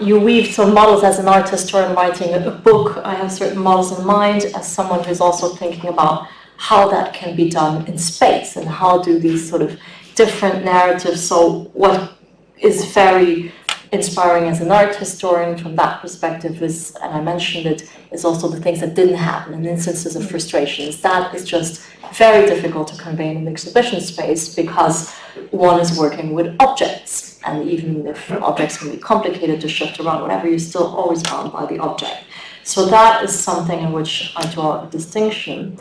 you weave some models as an art historian writing a book. I have certain models in mind as someone who's also thinking about how that can be done in space and how do these sort of different narratives. So what is very inspiring as an art historian from that perspective is, and I mentioned it, is also the things that didn't happen and instances of frustrations. That is just very difficult to convey in an exhibition space because one is working with objects, and even if objects can be complicated to shift around, whatever, you're still always bound by the object. So that is something in which I draw a distinction.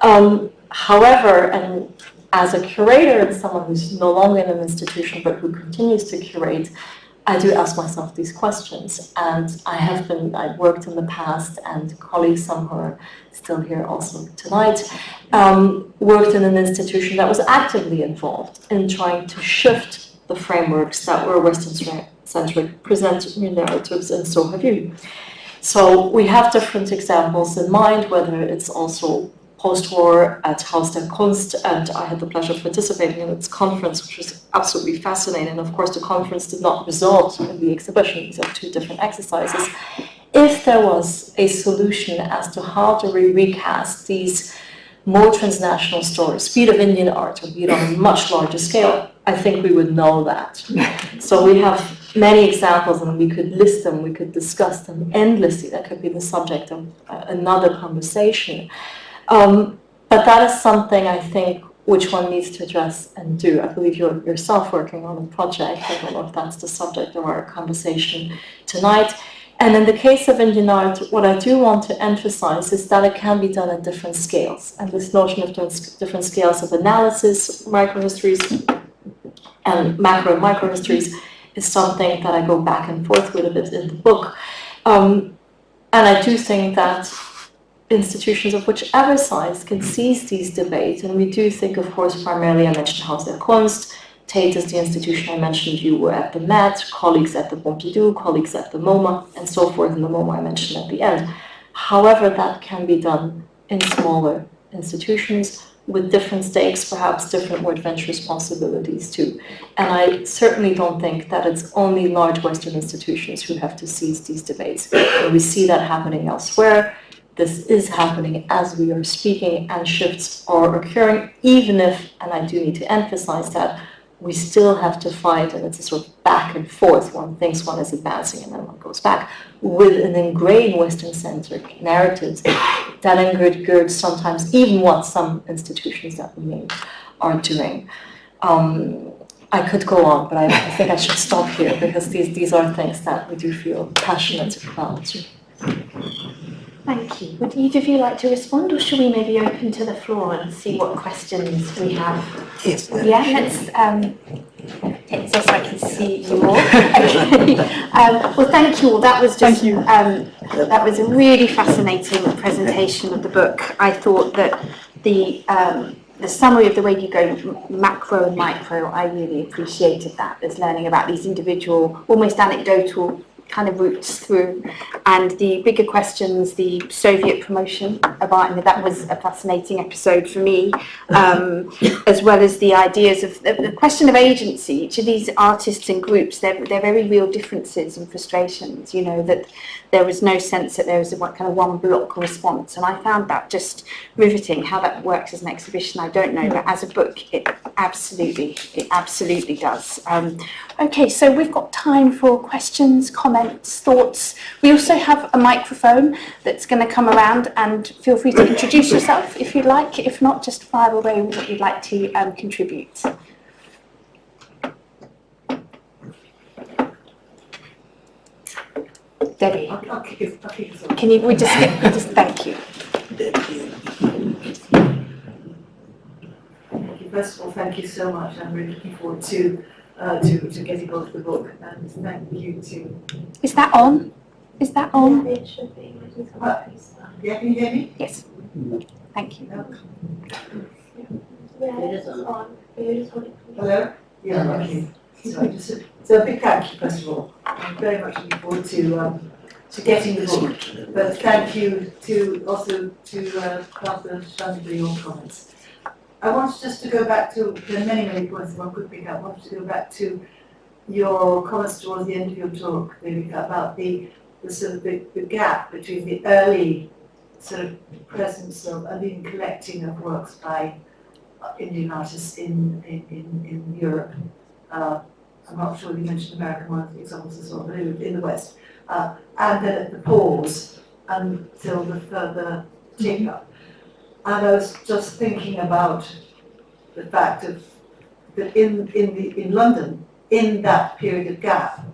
However, and as a curator and someone who's no longer in an institution but who continues to curate, I do ask myself these questions, and I've worked in the past, and colleagues, some who are still here also tonight, worked in an institution that was actively involved in trying to shift the frameworks that were Western-centric, present new narratives, and so have you. So we have different examples in mind, whether it's also post-war at Haus der Kunst, and I had the pleasure of participating in its conference, which was absolutely fascinating. Of course, the conference did not result in the exhibition. These are two different exercises. If there was a solution as to how do we recast these more transnational stories, be it of Indian art or be it on a much larger scale, I think we would know that. So we have many examples, and we could list them, we could discuss them endlessly. That could be the subject of another conversation. But that is something I think which one needs to address and do. I believe you're yourself working on a project. I don't know if that's the subject of our conversation tonight. And in the case of Indian art, what I do want to emphasize is that it can be done at different scales. And this notion of different scales of analysis, microhistories, and macro and microhistories is something that I go back and forth with a bit in the book. And I do think that institutions of whichever size can seize these debates, and we do think, of course, primarily I mentioned Haus der Kunst, Tate is the institution I mentioned, you were at the Met, colleagues at the Pompidou, colleagues at the MoMA, and so forth, and the MoMA I mentioned at the end. However, that can be done in smaller institutions with different stakes, perhaps different, more adventurous possibilities too. And I certainly don't think that it's only large Western institutions who have to seize these debates. And we see that happening elsewhere. This is happening as we are speaking, and shifts are occurring, even if, and I do need to emphasize that, we still have to fight, and it's a sort of back and forth. One thinks one is advancing and then one goes back, with an ingrained Western-centric narratives that undergird sometimes even what some institutions that we name are doing. I could go on, but I think I should stop here, because these are things that we do feel passionate about. Thank you. Would either of you like to respond, or should we maybe open to the floor and see what questions we have? Yes. Yeah, let's, just so I can see you all. Okay. Well, thank you all. That was just, that was a really fascinating presentation of the book. I thought that the summary of the way you go macro and micro, I really appreciated that, as learning about these individual, almost anecdotal kind of routes through, and the bigger questions, the Soviet promotion of art, and that was a fascinating episode for me, as well as the ideas of the question of agency. Each of these artists and groups, they're very real differences and frustrations, you know, that there was no sense that there was a kind of one block response, and I found that just riveting. How that works as an exhibition, I don't know, but as a book, it absolutely does. Okay, so we've got time for questions, comments, thoughts. We also have a microphone that's going to come around, and feel free to introduce yourself if you'd like. If not, just fire away with what you'd like to contribute. Debbie, can you, we just thank you. First of all, thank you so much. I'm really looking forward to getting hold of the book, and thank you to... Is that on? Is that on? It should be. Yeah, can you hear me? Yes. Thank you. It is on. Hello? Yeah, okay. So a big thank you, first of all. I'm very much looking forward to getting the book, but thank you also to Arthur and Shannon for your comments. I wanted just to go back to, there are many points that one could pick up. I wanted to go back to your comments towards the end of your talk, Devika, about the sort of the gap between the early sort of presence of and even collecting of works by Indian artists in Europe. I'm not sure you mentioned American ones, examples as well, but in the West. And then at the pause until the further take up. And I was just thinking about the fact that in London, in that period of gap,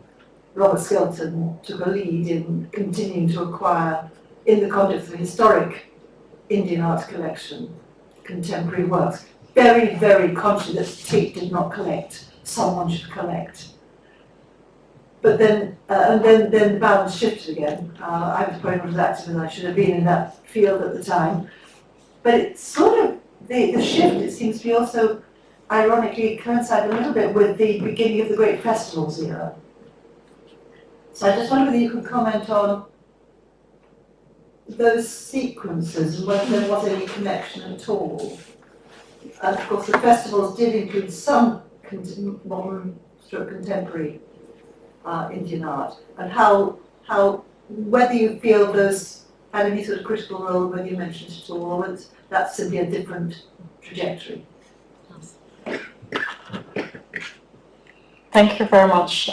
Robert Skelton took a lead in continuing to acquire, in the context of a historic Indian art collection, contemporary works. Very, very conscious that Tate did not collect. Someone should collect. but then the balance shifted again. I was probably not as active as I should have been in that field at the time. But it's sort of, the shift, it seems to be also ironically coincide a little bit with the beginning of the great festivals era. So I just wonder whether you could comment on those sequences and whether there was any connection at all. And of course the festivals did include some modern stroke contemporary Indian art, and how whether you feel those had any sort of critical role, whether you mentioned it at all, or whether that's simply a different trajectory. Thank you very much.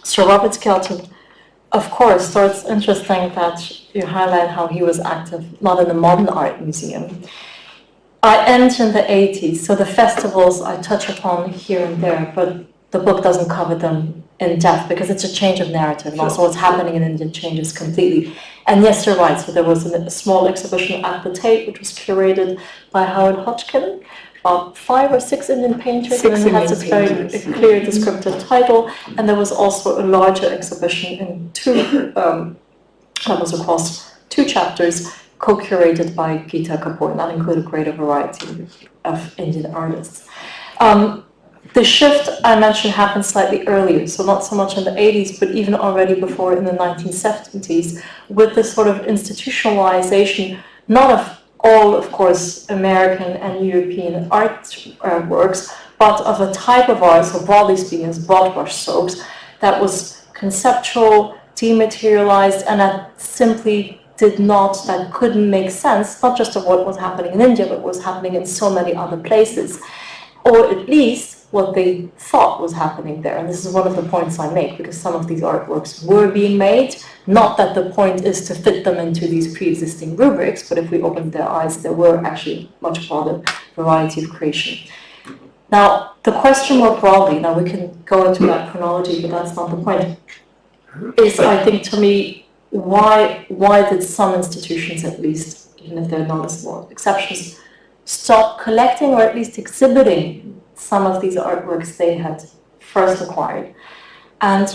Sir Robert Skelton, of course, so it's interesting that you highlight how he was active, not in the Modern Art Museum. I end in the 80s, so the festivals I touch upon here and there, but the book doesn't cover them in depth because it's a change of narrative, and also what's happening in India changes completely. And yes, you're right, so there was a small exhibition at the Tate, which was curated by Howard Hodgkin, 5 or 6 Indian painters, and it has a very clear descriptive title, and there was also a larger exhibition in that was across 2 chapters, co-curated by Geeta Kapoor, and that included a greater variety of Indian artists. The shift I mentioned happened slightly earlier, so not so much in the 80s, but even already before in the 1970s, with this sort of institutionalization, not of all, of course, American and European art works, but of a type of art, so broadly speaking, as broad brush strokes, that was conceptual, dematerialized, and that simply that couldn't make sense, not just of what was happening in India, but what was happening in so many other places, or at least what they thought was happening there. And this is one of the points I make, because some of these artworks were being made, not that the point is to fit them into these pre-existing rubrics, but if we opened their eyes, there were actually much broader variety of creation. Now, the question more broadly, now we can go into that chronology, but that's not the point, is, I think, to me, why did some institutions, at least, even if they're noticeable exceptions, stop collecting or at least exhibiting some of these artworks they had first acquired? And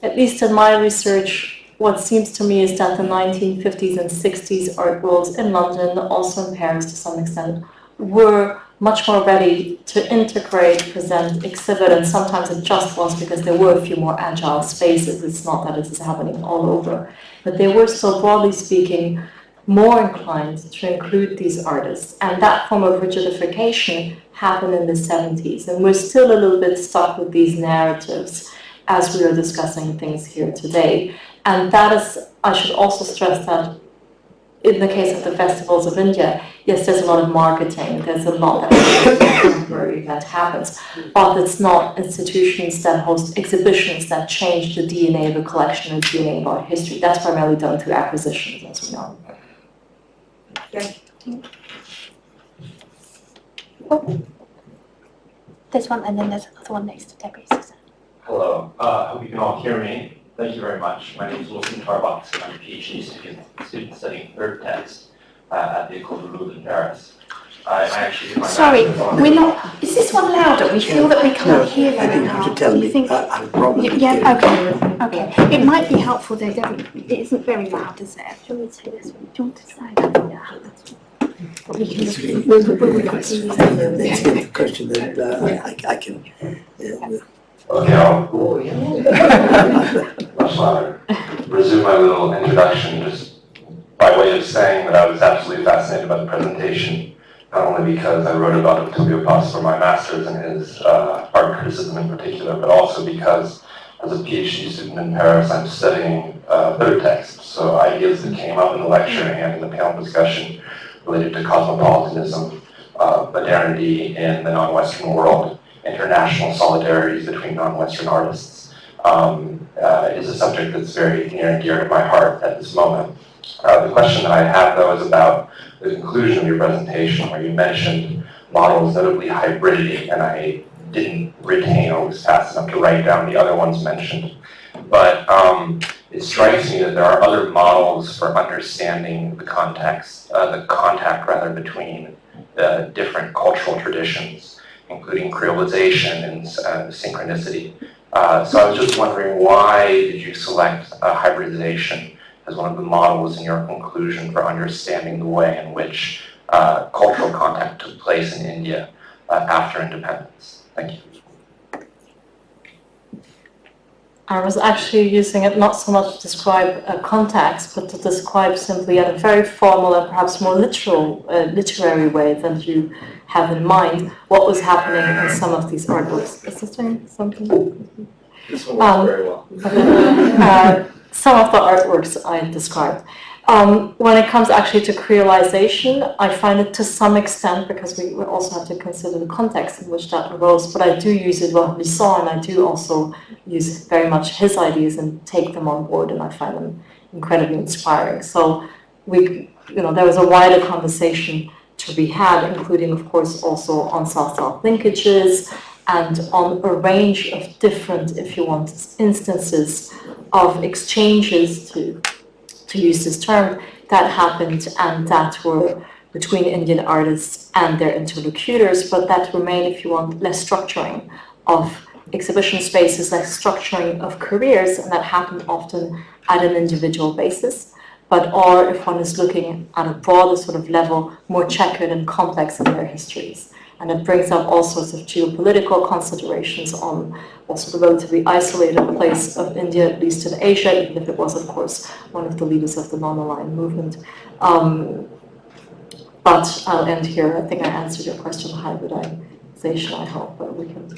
at least in my research, what seems to me is that the 1950s and 60s art worlds in London, also in Paris to some extent, were much more ready to integrate, present, exhibit, and sometimes it just was because there were a few more agile spaces. It's not that it is happening all over, but they were still, broadly speaking, more inclined to include these artists. And that form of rigidification happened in the 70s. And we're still a little bit stuck with these narratives as we are discussing things here today. And that is, I should also stress that in the case of the festivals of India, yes, there's a lot of marketing, there's a lot that happens, but it's not institutions that host exhibitions that change the DNA of a collection or DNA of art history. That's primarily done through acquisitions, as we know. Oh. There's one, and then there's another one next to Debbie. Hello, hope you can all hear me. Thank you very much. My name is Wilson Tarbox, and I'm a PhD student studying third text at the École de Louvre in Paris. I actually did my Sorry, master's on- we're not. Is this one louder? We feel that we can't hear I very think you well. should tell Do you me. think? I'm probably Yeah. Okay. It might be helpful though, Debbie. It isn't very loud, is it? Do you want me to take this one? Do you want to say that? Yeah. We can just. Let's get the question that I can. Okay, I'll much louder. Resume my little introduction just by way of saying that I was absolutely fascinated by the presentation, not only because I wrote about Octavio Paz for my master's and his art criticism in particular, but also because as a PhD student in Paris, I'm studying third text. So ideas that came up in the lecture and in the panel discussion related to cosmopolitanism, modernity in the non-Western world, international solidarities between non-Western artists, is a subject that's very near and dear to my heart at this moment. The question that I have, though, is about the conclusion of your presentation, where you mentioned models, notably hybridity, and I didn't retain or was fast enough to write down the other ones mentioned. But it strikes me that there are other models for understanding the context, the contact rather between different cultural traditions, including creolization and synchronicity. So I was just wondering, why did you select hybridization as one of the models in your conclusion for understanding the way in which cultural contact took place in India after independence? Thank you. I was actually using it not so much to describe a context, but to describe simply in a very formal and perhaps more literary way than you have in mind what was happening in some of these artworks. Is this doing something? This one works very well. Some of the artworks I described. When it comes actually to creolization, I find it to some extent, because we also have to consider the context in which that arose, but I do use Edouard Blisson, and I do also use very much his ideas and take them on board, and I find them incredibly inspiring. So there was a wider conversation to be had, including, of course, also on South-South linkages and on a range of different, if you want, instances of exchanges, to use this term, that happened and that were between Indian artists and their interlocutors, but that remain, if you want, less structuring of exhibition spaces, less structuring of careers, and that happened often at an individual basis, but or if one is looking at a broader sort of level, more checkered and complex in their histories. And it brings up all sorts of geopolitical considerations on also the relatively isolated place of India, at least in Asia, even if it was, of course, one of the leaders of the non-aligned movement. But I'll end here. I think I answered your question on hybridization, I hope, but we can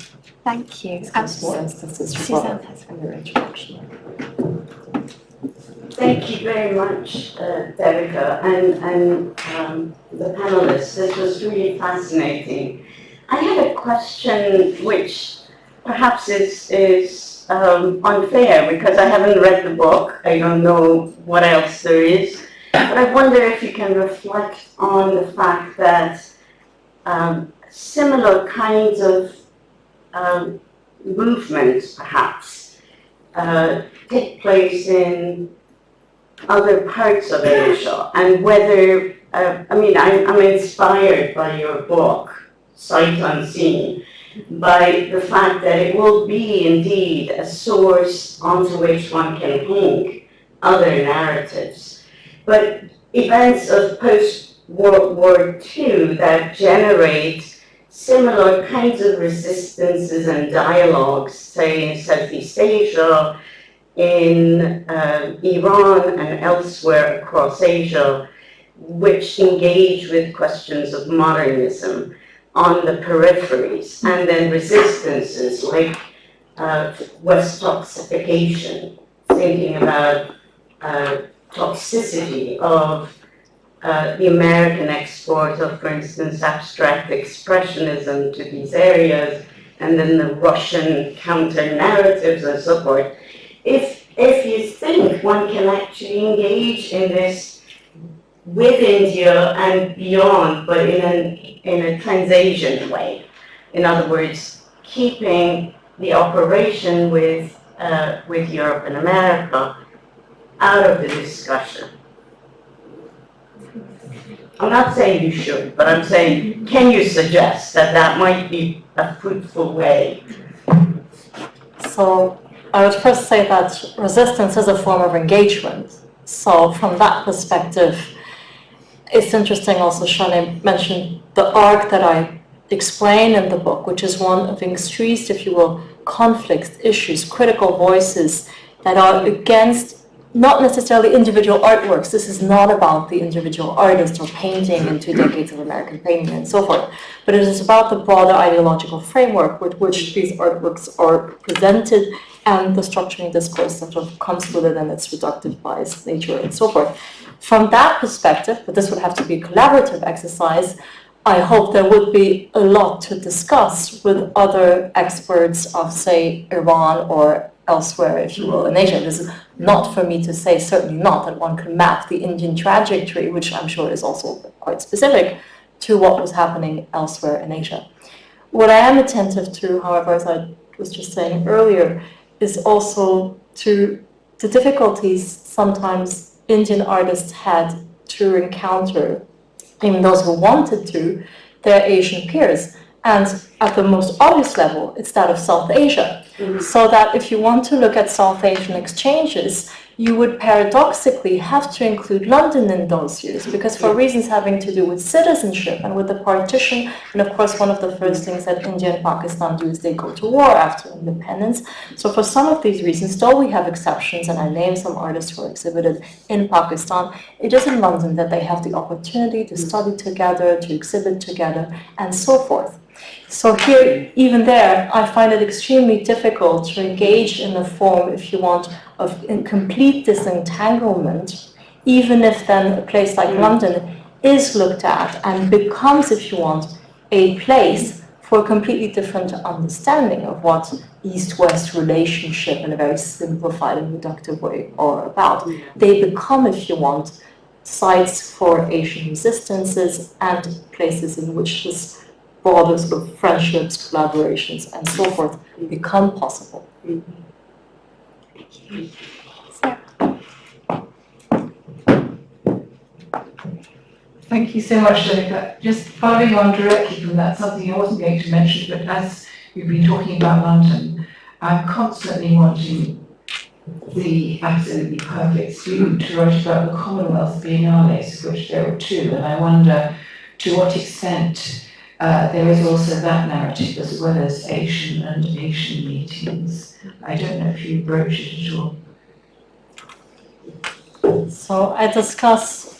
Thank you. discuss more instances Suzanne in your introduction. Thank you very much, Devika, and the panelists. This was really fascinating. I had a question which perhaps is unfair, because I haven't read the book. I don't know what else there is. But I wonder if you can reflect on the fact that similar kinds of movements, perhaps, take place in other parts of Asia, and whether, I'm inspired by your book, Sight Unseen, by the fact that it will be indeed a source onto which one can hang other narratives. But events of post-World War II that generate similar kinds of resistances and dialogues, say in Southeast Asia, in Iran and elsewhere across Asia, which engage with questions of modernism on the peripheries, and then resistances like West toxification, thinking about toxicity of the American export of, for instance, abstract expressionism to these areas, and then the Russian counter-narratives and so forth. If you think one can actually engage in this with India and beyond, but in a transasian way, in other words, keeping the operation with Europe and America out of the discussion. I'm not saying you should, but I'm saying, can you suggest that that might be a fruitful way? So I would first say that resistance is a form of engagement. So from that perspective, it's interesting also, Shani mentioned the arc that I explain in the book, which is one of increased, if you will, conflicts, issues, critical voices that are against not necessarily individual artworks. This is not about the individual artist or painting in 2 decades of American painting and so forth, but it is about the broader ideological framework with which these artworks are presented and the structuring discourse that sort of comes with it and its reductive bias nature and so forth. From that perspective, but this would have to be a collaborative exercise, I hope there would be a lot to discuss with other experts of, say, Iran or elsewhere, if you will, in Asia. This is not for me to say, certainly not, that one can map the Indian trajectory, which I'm sure is also quite specific, to what was happening elsewhere in Asia. What I am attentive to, however, as I was just saying earlier, is also to the difficulties sometimes Indian artists had to encounter, even those who wanted to, their Asian peers. And at the most obvious level, it's that of South Asia. So that if you want to look at South Asian exchanges, you would paradoxically have to include London in those years, because for reasons having to do with citizenship and with the partition, and of course one of the first things that India and Pakistan do is they go to war after independence. So for some of these reasons, though we have exceptions, and I name some artists who are exhibited in Pakistan, it is in London that they have the opportunity to study together, to exhibit together, and so forth. So here, even there, I find it extremely difficult to engage in a form, if you want, of complete disentanglement, even if then a place like London is looked at and becomes, if you want, a place for a completely different understanding of what East-West relationship in a very simplified and reductive way are about. They become, if you want, sites for Asian resistances and places in which this broader sort of friendships, collaborations, and so forth become possible. Thank you so much, Devika. Just following on directly from that, something I wasn't going to mention, but as we've been talking about London, I'm constantly wanting the absolutely perfect student to write about the Commonwealth Biennales, of which there were two, and I wonder to what extent there is also that narrative as well as Asian and Asian meetings. I don't know if you broach it at all. So I discuss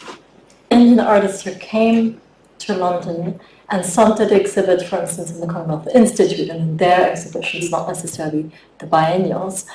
Indian artists who came to London and some did exhibit, for instance, in the Commonwealth Institute, and in their exhibitions, not necessarily the biennials.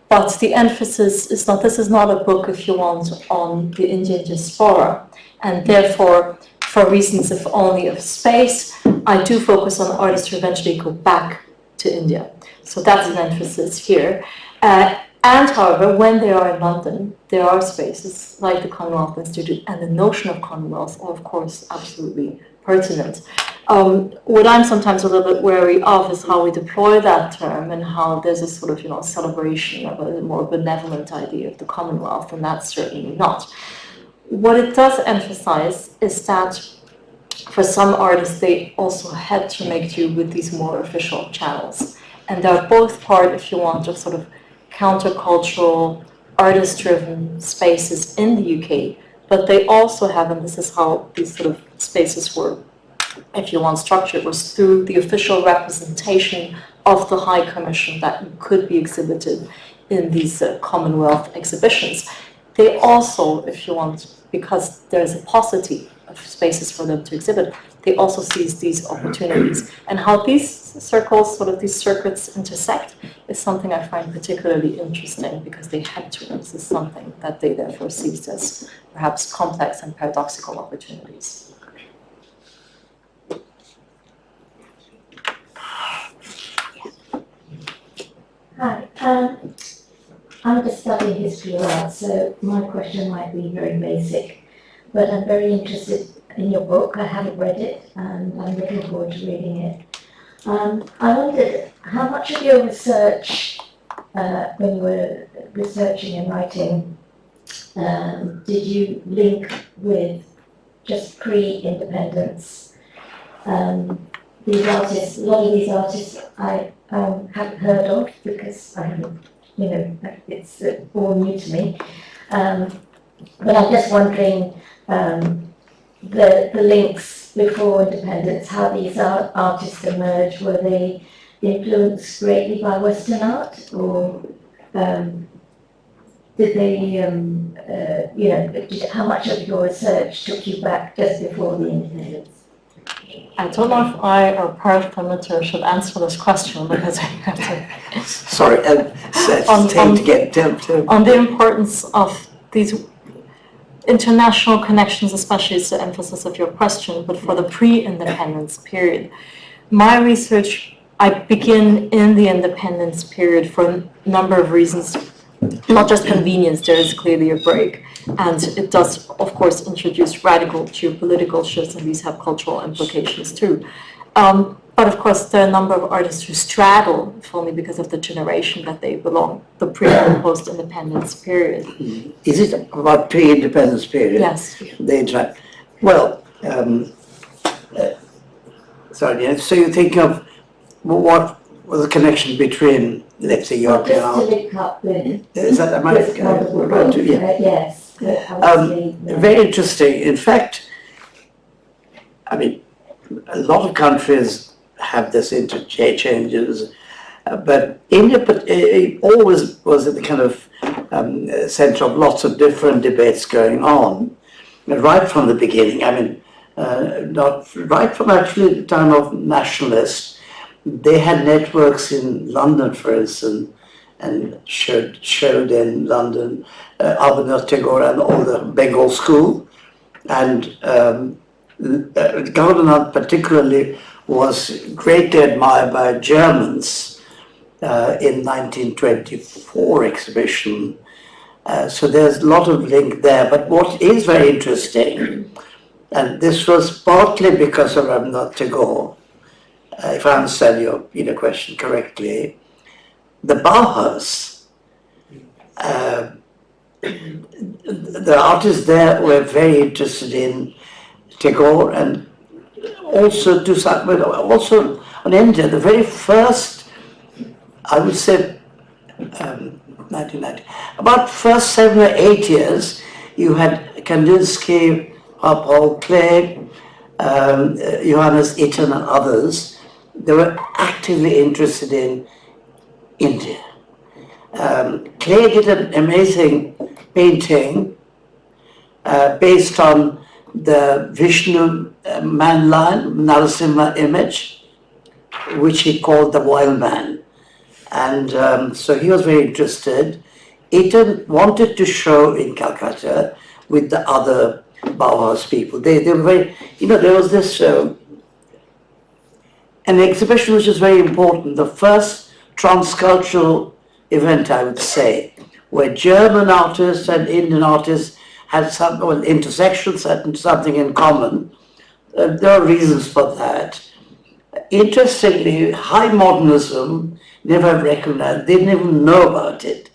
But the emphasis is not, this is not a book, if you want, on the Indian diaspora. And therefore, for reasons of only of space, I do focus on artists who eventually go back to India. So that's an emphasis here. And however, when they are in London, there are spaces like the Commonwealth Institute, and the notion of Commonwealth are, of course, absolutely pertinent. What I'm sometimes a little bit wary of is how we deploy that term and how there's a sort of, celebration of a more benevolent idea of the Commonwealth, and that's certainly not. What it does emphasize is that for some artists, they also had to make do with these more official channels. And they're both part, if you want, of sort of countercultural, artist-driven spaces in the UK, but they also have, and this is how these sort of spaces were, if you want, structured, was through the official representation of the High Commission that could be exhibited in these Commonwealth exhibitions. They also, if you want, because there's a paucity of spaces for them to exhibit, they also seize these opportunities. And how these circles, sort of these circuits intersect is something I find particularly interesting, because they had to. This is something that they therefore seized as perhaps complex and paradoxical opportunities. Hi, I'm just studying history of art, so my question might be very basic, but I'm very interested in your book. I haven't read it, and I'm looking forward to reading it. I wondered how much of your research, when you were researching and writing, did you link with just pre-independence? These artists, a lot of these artists I haven't heard of because I haven't, it's all new to me. But I'm just wondering the links before independence, how these artists emerged. Were they influenced greatly by Western art, or did they, how much of your research took you back just before the independence? I don't know if I or Parth Pamitar should answer this question, because I have to... Sorry, on the importance of these international connections, especially is the emphasis of your question, but for the pre-independence period. My research, I begin in the independence period for a number of reasons, not just convenience. There is clearly a break, and it does, of course, introduce radical geopolitical shifts, and these have cultural implications too. But of course, there are a number of artists who straddle, if only because of the generation that they belong, the pre- and post-independence period. Is it about pre-independence period? Yes. They interact. Well, Sorry, so you think of what was the connection between, let's say, Well, European just to art? link up with Is that am I this wonderful right? book, Yeah. yes. But obviously, Very interesting. In fact, I mean, a lot of countries have this interchanges, but India always was at the kind of center of lots of different debates going on, right from the beginning. I mean, not right from actually the time of nationalists. They had networks in London, for instance, and showed in London Rabindranath Tagore and all the Bengal school, and Rabindranath particularly was greatly admired by Germans in 1924 exhibition. So there's a lot of link there. But what is very interesting, and this was partly because of Rabindranath Tagore, if I understand your question correctly, the Bauhaus, the artists there were very interested in Tagore and also to some, but also on India. The very first, I would say, 1990, about first 7 or 8 years, you had Kandinsky, Paul Klee, Johannes Itten and others. They were actively interested in India. Klee did an amazing painting based on the Vishnu man-lion, Narasimha image, which he called the wild man. And so he was very interested. Itten wanted to show in Calcutta with the other Bauhaus people. They were very, there was this, an exhibition which is very important, the first transcultural event, I would say, where German artists and Indian artists had some intersections, had something in common. There are reasons for that. Interestingly, high modernism never recognized, they didn't even know about it.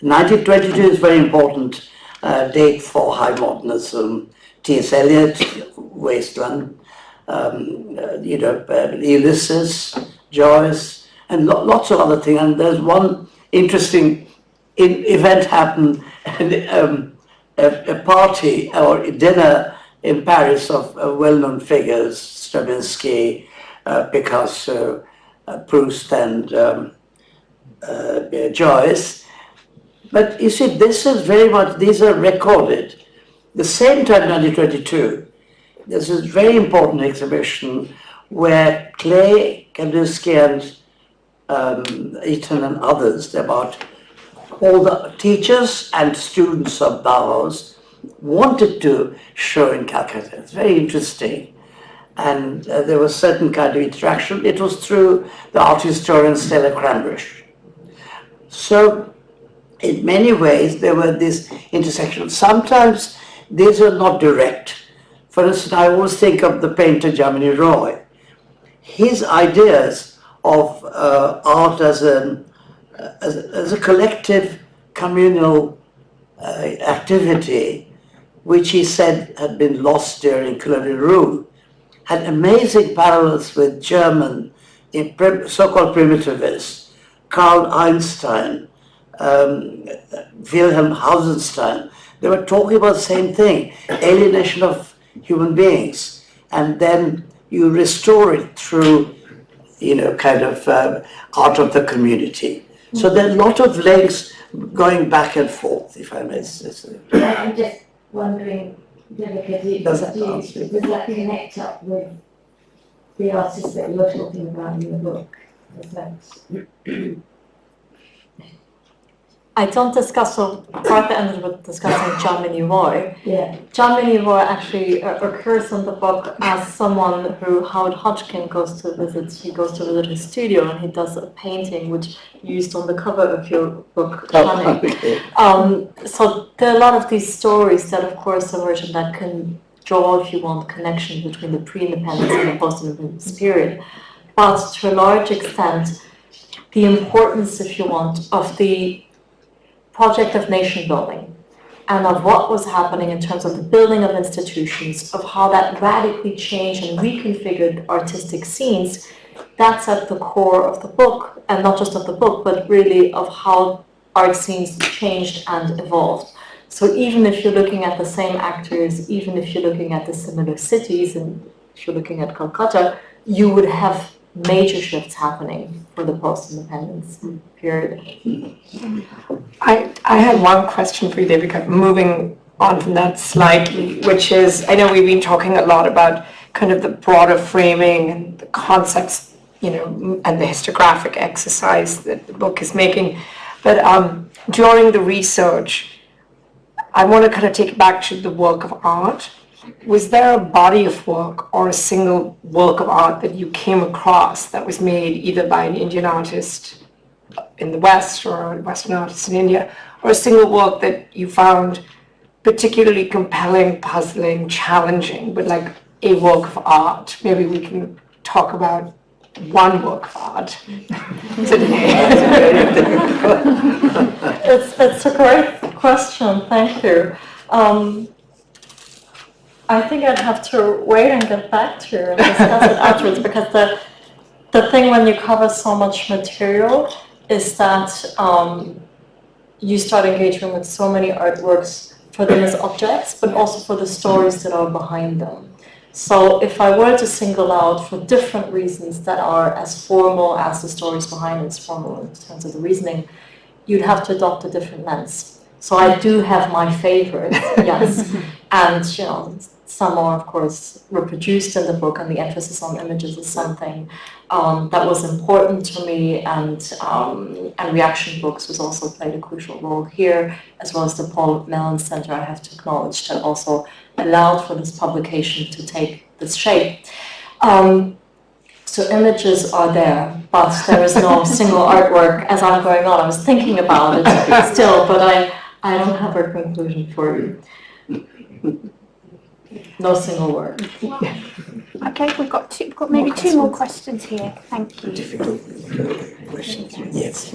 1922 is a very important date for high modernism. T.S. Eliot, Wasteland, Ulysses, Joyce, and lots of other things. And there's one interesting event happened, a party or dinner in Paris of well-known figures, Stravinsky, Picasso, Proust, and Joyce. But you see, this is very much, these are recorded. The same time, 1922, there's this very important exhibition where Klee, Kandinsky, and Itten and others, about all the teachers and students of Bauhaus wanted to show in Calcutta. It's very interesting. And there was certain kind of interaction. It was through the art historian Stella Cranbrook. So in many ways, there were these intersections. Sometimes these were not direct. For instance, I always think of the painter Jamini Roy. His ideas of art as a collective communal activity, which he said had been lost during colonial rule, had amazing parallels with German so-called primitivists, Karl Einstein, Wilhelm Hausenstein. They were talking about the same thing, alienation of human beings, and then you restore it through, kind of art of the community. So there are a lot of links going back and forth, if I may say. I'm just wondering, Devika, does that connect up with the artists that you're talking about in the book? I don't discuss, so Partha ended with discussing Jamini Roy. Yeah. Jamini Roy actually occurs in the book as someone who Howard Hodgkin goes to visit. He goes to visit his studio and he does a painting which used on the cover of your book, Shani. So there are a lot of these stories that of course emerge and that can draw, if you want, connection between the pre-independence and the post-independence period. But to a large extent, the importance, if you want, of the project of nation building and of what was happening in terms of the building of institutions, of how that radically changed and reconfigured artistic scenes, that's at the core of the book, and not just of the book, but really of how art scenes changed and evolved. So even if you're looking at the same actors, even if you're looking at the similar cities, and if you're looking at Calcutta, you would have major shifts happening for the post-independence period. I had one question for you, Devika, moving on from that slightly, which is, I know we've been talking a lot about kind of the broader framing and the concepts, and the historiographic exercise that the book is making. But during the research, I want to kind of take it back to the work of art. Was there a body of work or a single work of art that you came across that was made either by an Indian artist in the West or a Western artist in India, or a single work that you found particularly compelling, puzzling, challenging, but like a work of art? Maybe we can talk about one work of art today. It's a great question, thank you. I think I'd have to wait and get back to you and discuss it afterwards, because the thing when you cover so much material is that you start engaging with so many artworks for them as objects, but also for the stories that are behind them. So if I were to single out for different reasons that are as formal as the stories behind it's formal in terms of the reasoning, you'd have to adopt a different lens. So I do have my favorites, yes, and some are of course reproduced in the book, and the emphasis on images is something that was important to me, and Reaktion Books was also played a crucial role here, as well as the Paul Mellon Center, I have to acknowledge, that also allowed for this publication to take this shape. So images are there, but there is no single artwork as I'm going on. I was thinking about it still, but I don't have a conclusion for you. No single word. Okay, we've got maybe two more questions here. Thank you. Yes. I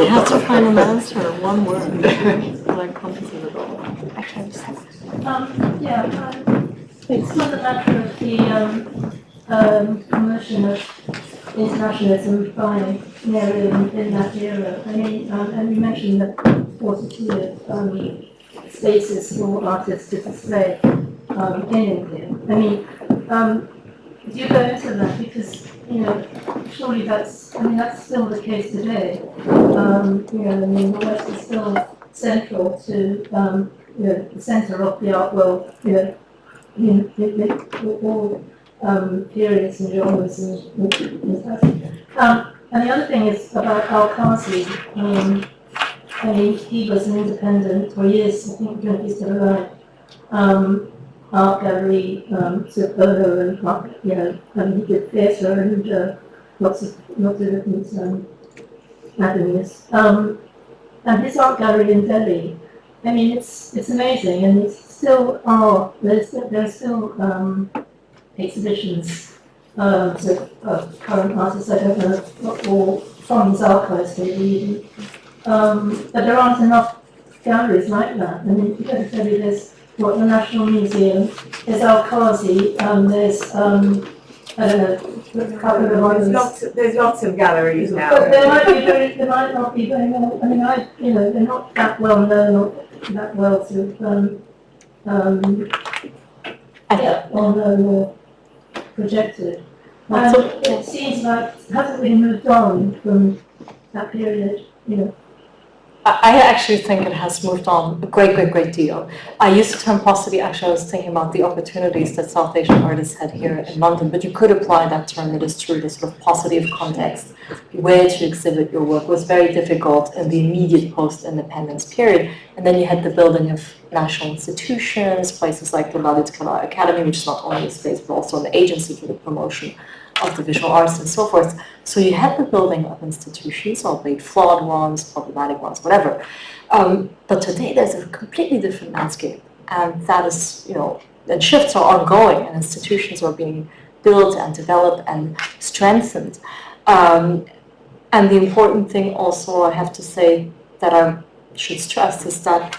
have to find an answer, one word, that encompasses it all. Okay, so It's not a matter of the promotion of internationalism by Mary in that era. I mean, and you mentioned the paucity of spaces for artists to display in India. I mean, do you go into that? Because, surely that's still the case today. The West is still central to, the center of the art world, all periods and genres and stuff. And the other thing is about Al-Qazi. He was an independent for years, I think, when he's still alive. Art gallery, sort of owner, and he did theatre and lots of different avenues. And his art gallery in Delhi, it's amazing, and it's still there's still exhibitions of current artists. I don't know, or from his archives maybe. But there aren't enough galleries like that. You go to Delhi, there's the National Museum, there's Al-Qazi, there's I don't know, a couple of others. There's lots of galleries now. But they might not be very well. They're not that well known or that well sort of well known or projected. It seems like it hasn't really moved on from that period. I actually think it has moved on a great deal. I used the term paucity, actually I was thinking about the opportunities that South Asian artists had here in London, but you could apply that term, it is true, the sort of paucity of context, where to exhibit your work was very difficult in the immediate post-independence period. And then you had the building of national institutions, places like the Lalit Kala Academy, which is not only a space but also an agency for the promotion of the visual arts and so forth. So you had the building of institutions, albeit flawed ones, problematic ones, whatever. But today there's a completely different landscape, and that is, and shifts are ongoing, and institutions are being built and developed and strengthened. And the important thing also, I have to say, that I'm should stress is that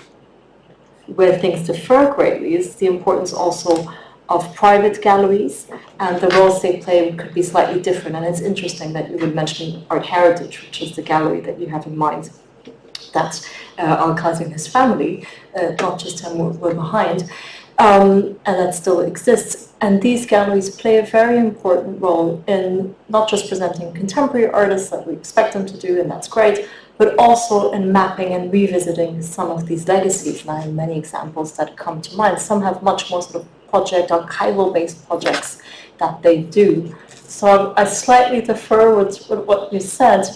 where things differ greatly is the importance also of private galleries, and the roles they play could be slightly different. And it's interesting that you would mention Art Heritage, which is the gallery that you have in mind, that Al-Qazi and his family, not just him, were behind, and that still exists. And these galleries play a very important role in not just presenting contemporary artists that we expect them to do, and that's great, but also in mapping and revisiting some of these legacies. And I have many examples that come to mind. Some have much more sort of project, archival-based projects that they do. So I slightly defer with what you said,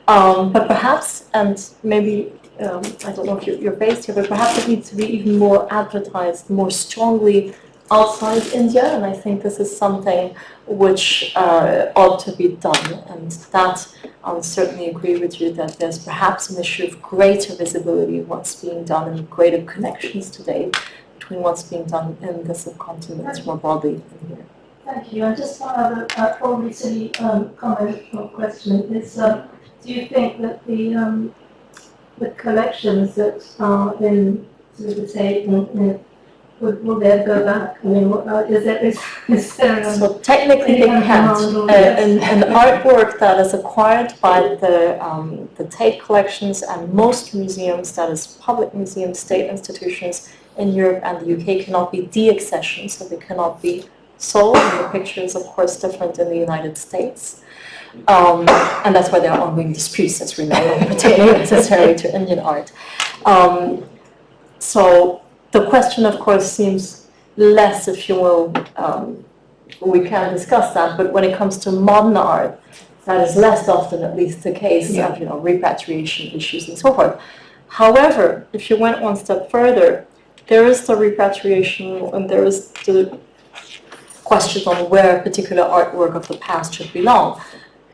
but perhaps, and maybe, I don't know if you're based here, but perhaps it needs to be even more advertised more strongly outside India, and I think this is something which ought to be done, and that I would certainly agree with you that there's perhaps an issue of greater visibility of what's being done and greater connections today between what's being done in the subcontinent more broadly in here. Thank you. And just one other probably silly comment or question is, do you think that the collections that are in, so to say, will they go back? I mean, is there so technically they can't. An artwork that is acquired by the Tate collections and most museums, that is public museums, state institutions in Europe and the UK, cannot be deaccessioned, so they cannot be sold. And the picture is, of course, different in the United States. And that's why there are ongoing disputes that remain pertaining necessarily to Indian art. So the question, of course, seems less, if you will, we can discuss that, but when it comes to modern art, that is less often at least the case of, repatriation issues and so forth. However, if you went one step further, there is the repatriation and there is the question on where a particular artwork of the past should belong.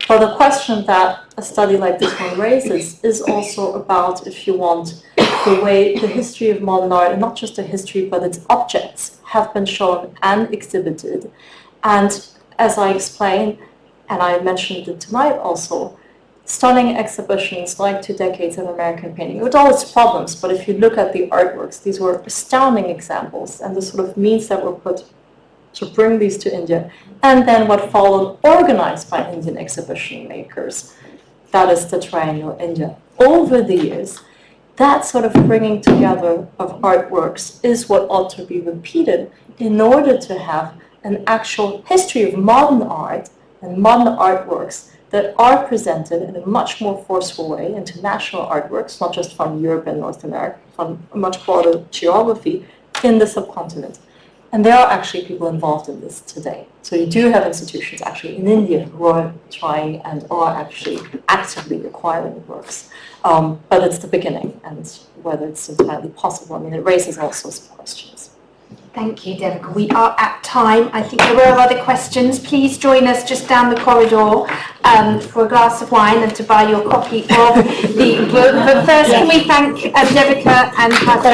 But the question that a study like this one raises is also about, if you want, the way the history of modern art, and not just the history, but its objects, have been shown and exhibited. And as I explained, and I mentioned it tonight also, stunning exhibitions like 2 decades of American painting, with all its problems, but if you look at the artworks, these were astounding examples, and the sort of means that were put to bring these to India, and then what followed, organized by Indian exhibition makers, that is the Triennial India. Over the years, that sort of bringing together of artworks is what ought to be repeated in order to have an actual history of modern art and modern artworks that are presented in a much more forceful way, international artworks, not just from Europe and North America, from a much broader geography in the subcontinent. And there are actually people involved in this today. So you do have institutions actually in India who are trying and are actually actively acquiring works. But it's the beginning, and whether it's entirely possible, I mean, it raises all sorts of questions. Thank you, Devika. We are at time. I think there were other questions. Please join us just down the corridor for a glass of wine and to buy your copy of the book. But first, can we thank Devika and Hassan?